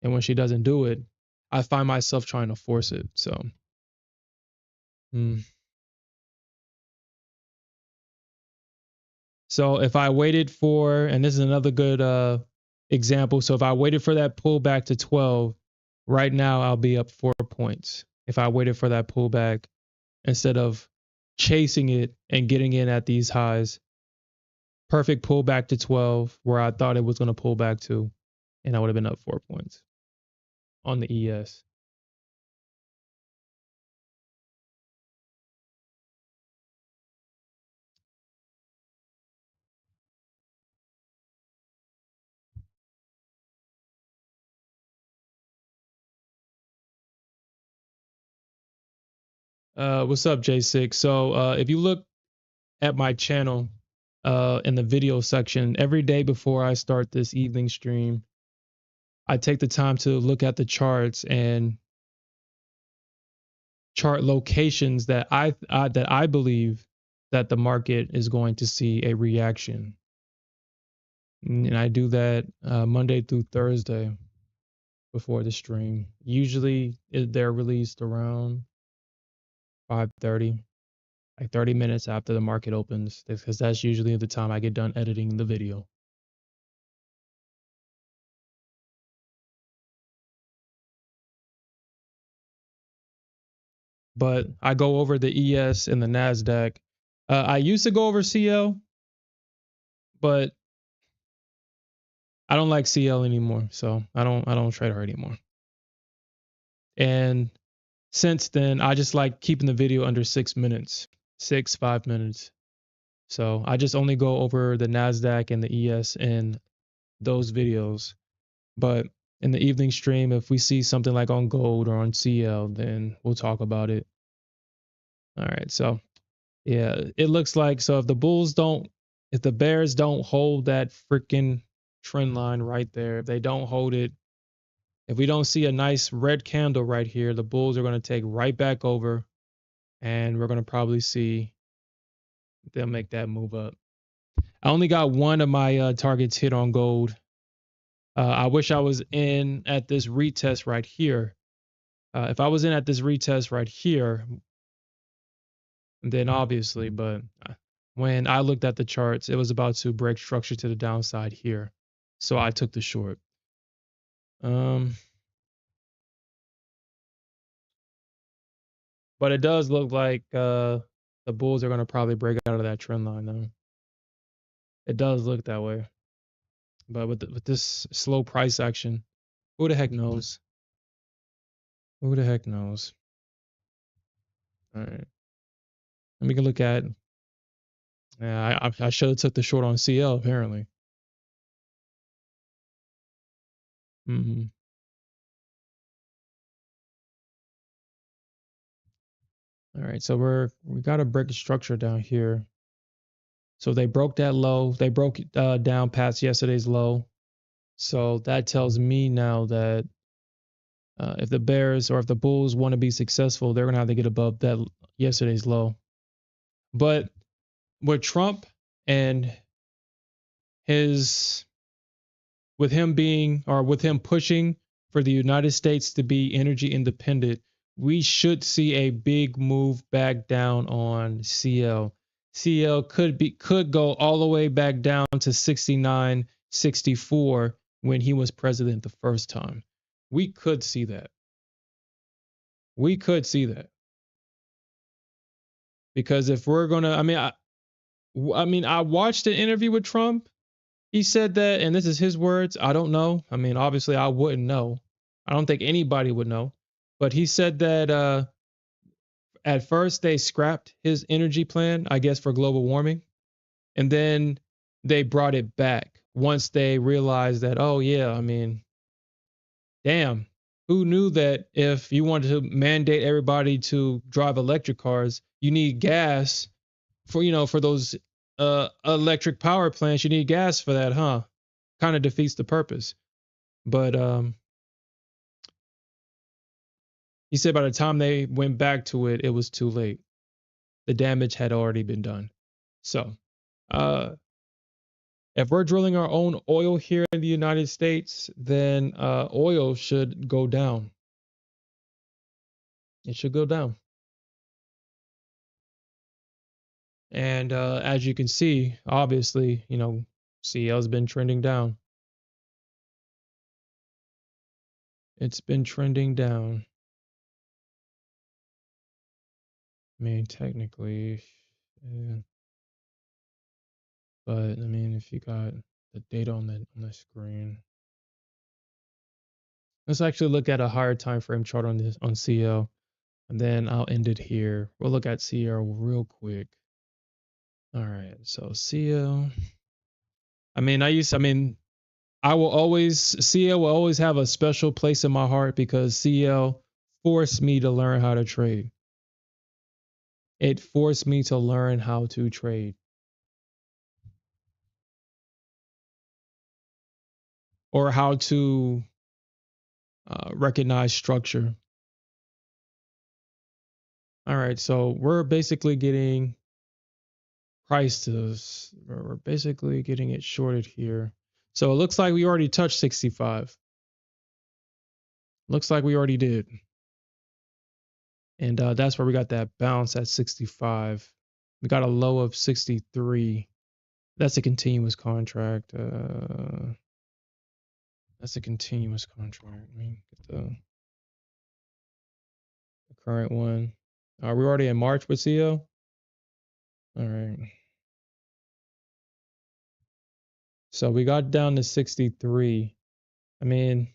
S1: And when she doesn't do it, I find myself trying to force it. So, mm. So if I waited for, and this is another good example. So if I waited for that pullback to 12, right now I'll be up 4 points. If I waited for that pullback instead of chasing it and getting in at these highs, perfect pullback to 12 where I thought it was going to pull back to, and I would have been up 4 points on the ES. What's up, J6? So if you look at my channel in the video section, every day before I start this evening stream, I take the time to look at the charts and chart locations that I believe that the market is going to see a reaction. And I do that Monday through Thursday before the stream. Usually they're released around 5:30, like 30 minutes after the market opens, because that's usually the time I get done editing the video. But I go over the ES and the Nasdaq. I used to go over CL, but I don't like CL anymore, so I don't trade her anymore. And since then, I just like keeping the video under 6 minutes, 5 minutes. So I just only go over the Nasdaq and the ES in those videos. But in the evening stream, if we see something like on gold or on CL, then we'll talk about it. All right. So yeah, it looks like, so if the bears don't hold that freaking trend line right there, if they don't hold it, if we don't see a nice red candle right here, the bulls are going to take right back over and we're going to probably see they'll make that move up. I only got one of my targets hit on gold. I wish I was in at this retest right here. If I was in at this retest right here, then obviously, but when I looked at the charts, it was about to break structure to the downside here. So I took the short. But it does look like the bulls are going to probably break out of that trend line though. It does look that way. But with this slow price action, who the heck knows? Who the heck knows? All right. And we can look at, yeah, I should have took the short on CL apparently. Mm-hmm. All right, so we got to break a structure down here. So they broke that low. They broke down past yesterday's low. So that tells me now that If the Bears or if the Bulls want to be successful, they're going to have to get above that yesterday's low. But with Trump and his, with him being, or with him pushing for the United States to be energy independent, we should see a big move back down on CL. CL could go all the way back down to 69, 64 when he was president the first time. We could see that. We could see that. Because if we're going to, I watched an interview with Trump. He said that, and this is his words. I don't know. I mean, obviously, I wouldn't know. I don't think anybody would know. But he said that at first they scrapped his energy plan, I guess, for global warming. And then they brought it back once they realized that, oh, yeah, I mean, damn, who knew that if you wanted to mandate everybody to drive electric cars, you need gas for those electric power plants, you need gas for that, huh? Kind of defeats the purpose. But he said by the time they went back to it, it was too late. The damage had already been done. So, if we're drilling our own oil here in the United States, then oil should go down. It should go down. And as you can see, obviously, CL's been trending down. It's been trending down. I mean, technically, yeah. But I mean, if you got the data on the screen, let's actually look at a higher time frame chart on CL, and then I'll end it here. We'll look at CL real quick. All right, so CL. I mean, CL will always have a special place in my heart because CL forced me to learn how to trade. It forced me to learn how to trade. Or how to recognize structure. All right, so we're basically getting prices. We're basically getting it shorted here. So it looks like we already touched 65. Looks like we already did. And that's where we got that bounce at 65. We got a low of 63. That's a continuous contract. That's a continuous contract. Let me get the current one. Are we already in March with CO? All right. So we got down to 63. I mean,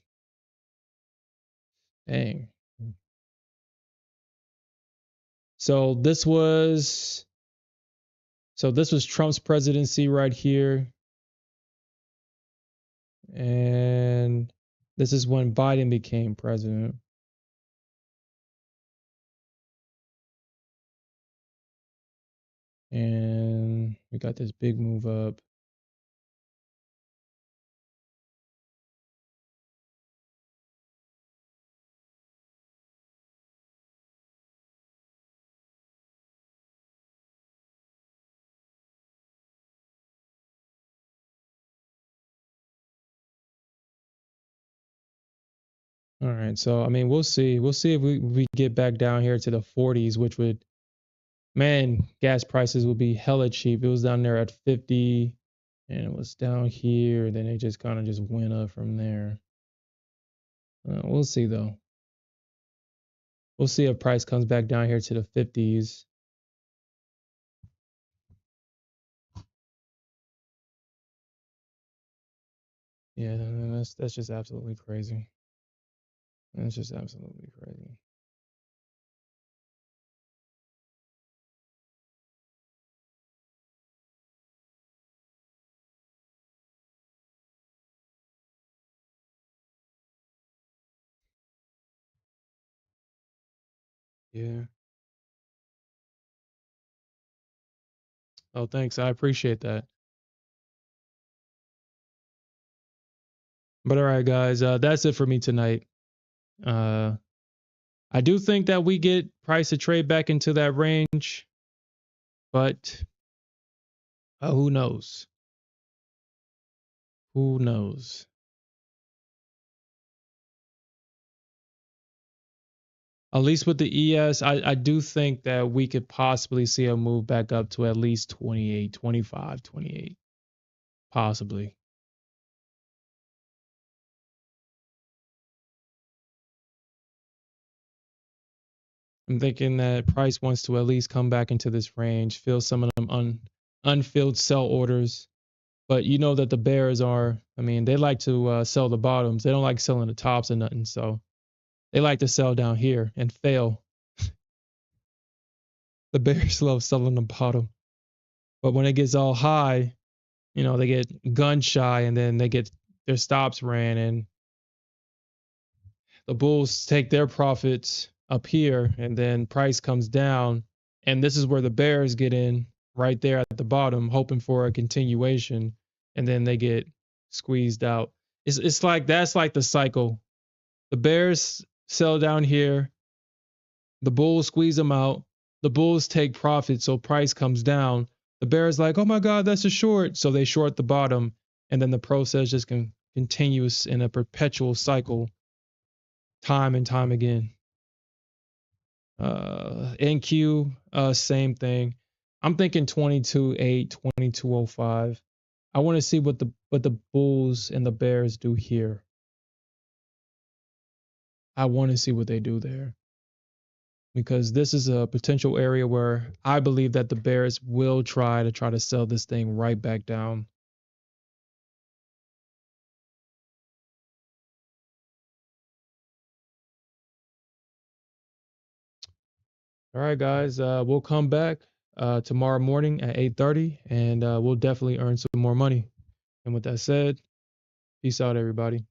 S1: dang. So this was Trump's presidency right here. And this is when Biden became president. And we got this big move up. All right. So I mean, we'll see. We'll see if we get back down here to the 40s, which would, man, gas prices would be hella cheap. It was down there at 50 and it was down here. Then it just kind of just went up from there. We'll see though. We'll see if price comes back down here to the 50s. Yeah, that's just absolutely crazy. That's just absolutely crazy. Yeah. Oh, thanks. I appreciate that. But all right, guys, that's it for me tonight. Uh, I do think that we get price to trade back into that range, but who knows? Who knows? At least with the ES, I do think that we could possibly see a move back up to at least 28, 25, 28, possibly. I'm thinking that price wants to at least come back into this range, fill some of them unfilled sell orders. But you know that the bears are, I mean, they like to sell the bottoms. They don't like selling the tops or nothing. So they like to sell down here and fail. The bears love selling the bottom. But when it gets all high, you know, they get gun shy and then they get their stops ran and the bulls take their profits up here and then price comes down. And this is where the bears get in right there at the bottom, hoping for a continuation. And then they get squeezed out. It's like that's like the cycle. The bears sell down here, the bulls squeeze them out, the bulls take profit, so price comes down. The bears like, oh my God, that's a short. So they short the bottom, and then the process just continues in a perpetual cycle, time and time again. NQ, same thing. I'm thinking 22.8, 22.05. I want to see what the bulls and the bears do here. I want to see what they do there, because this is a potential area where I believe that the bears will try to sell this thing right back down. All right, guys, we'll come back tomorrow morning at 8:30, and we'll definitely earn some more money. And with that said, peace out, everybody.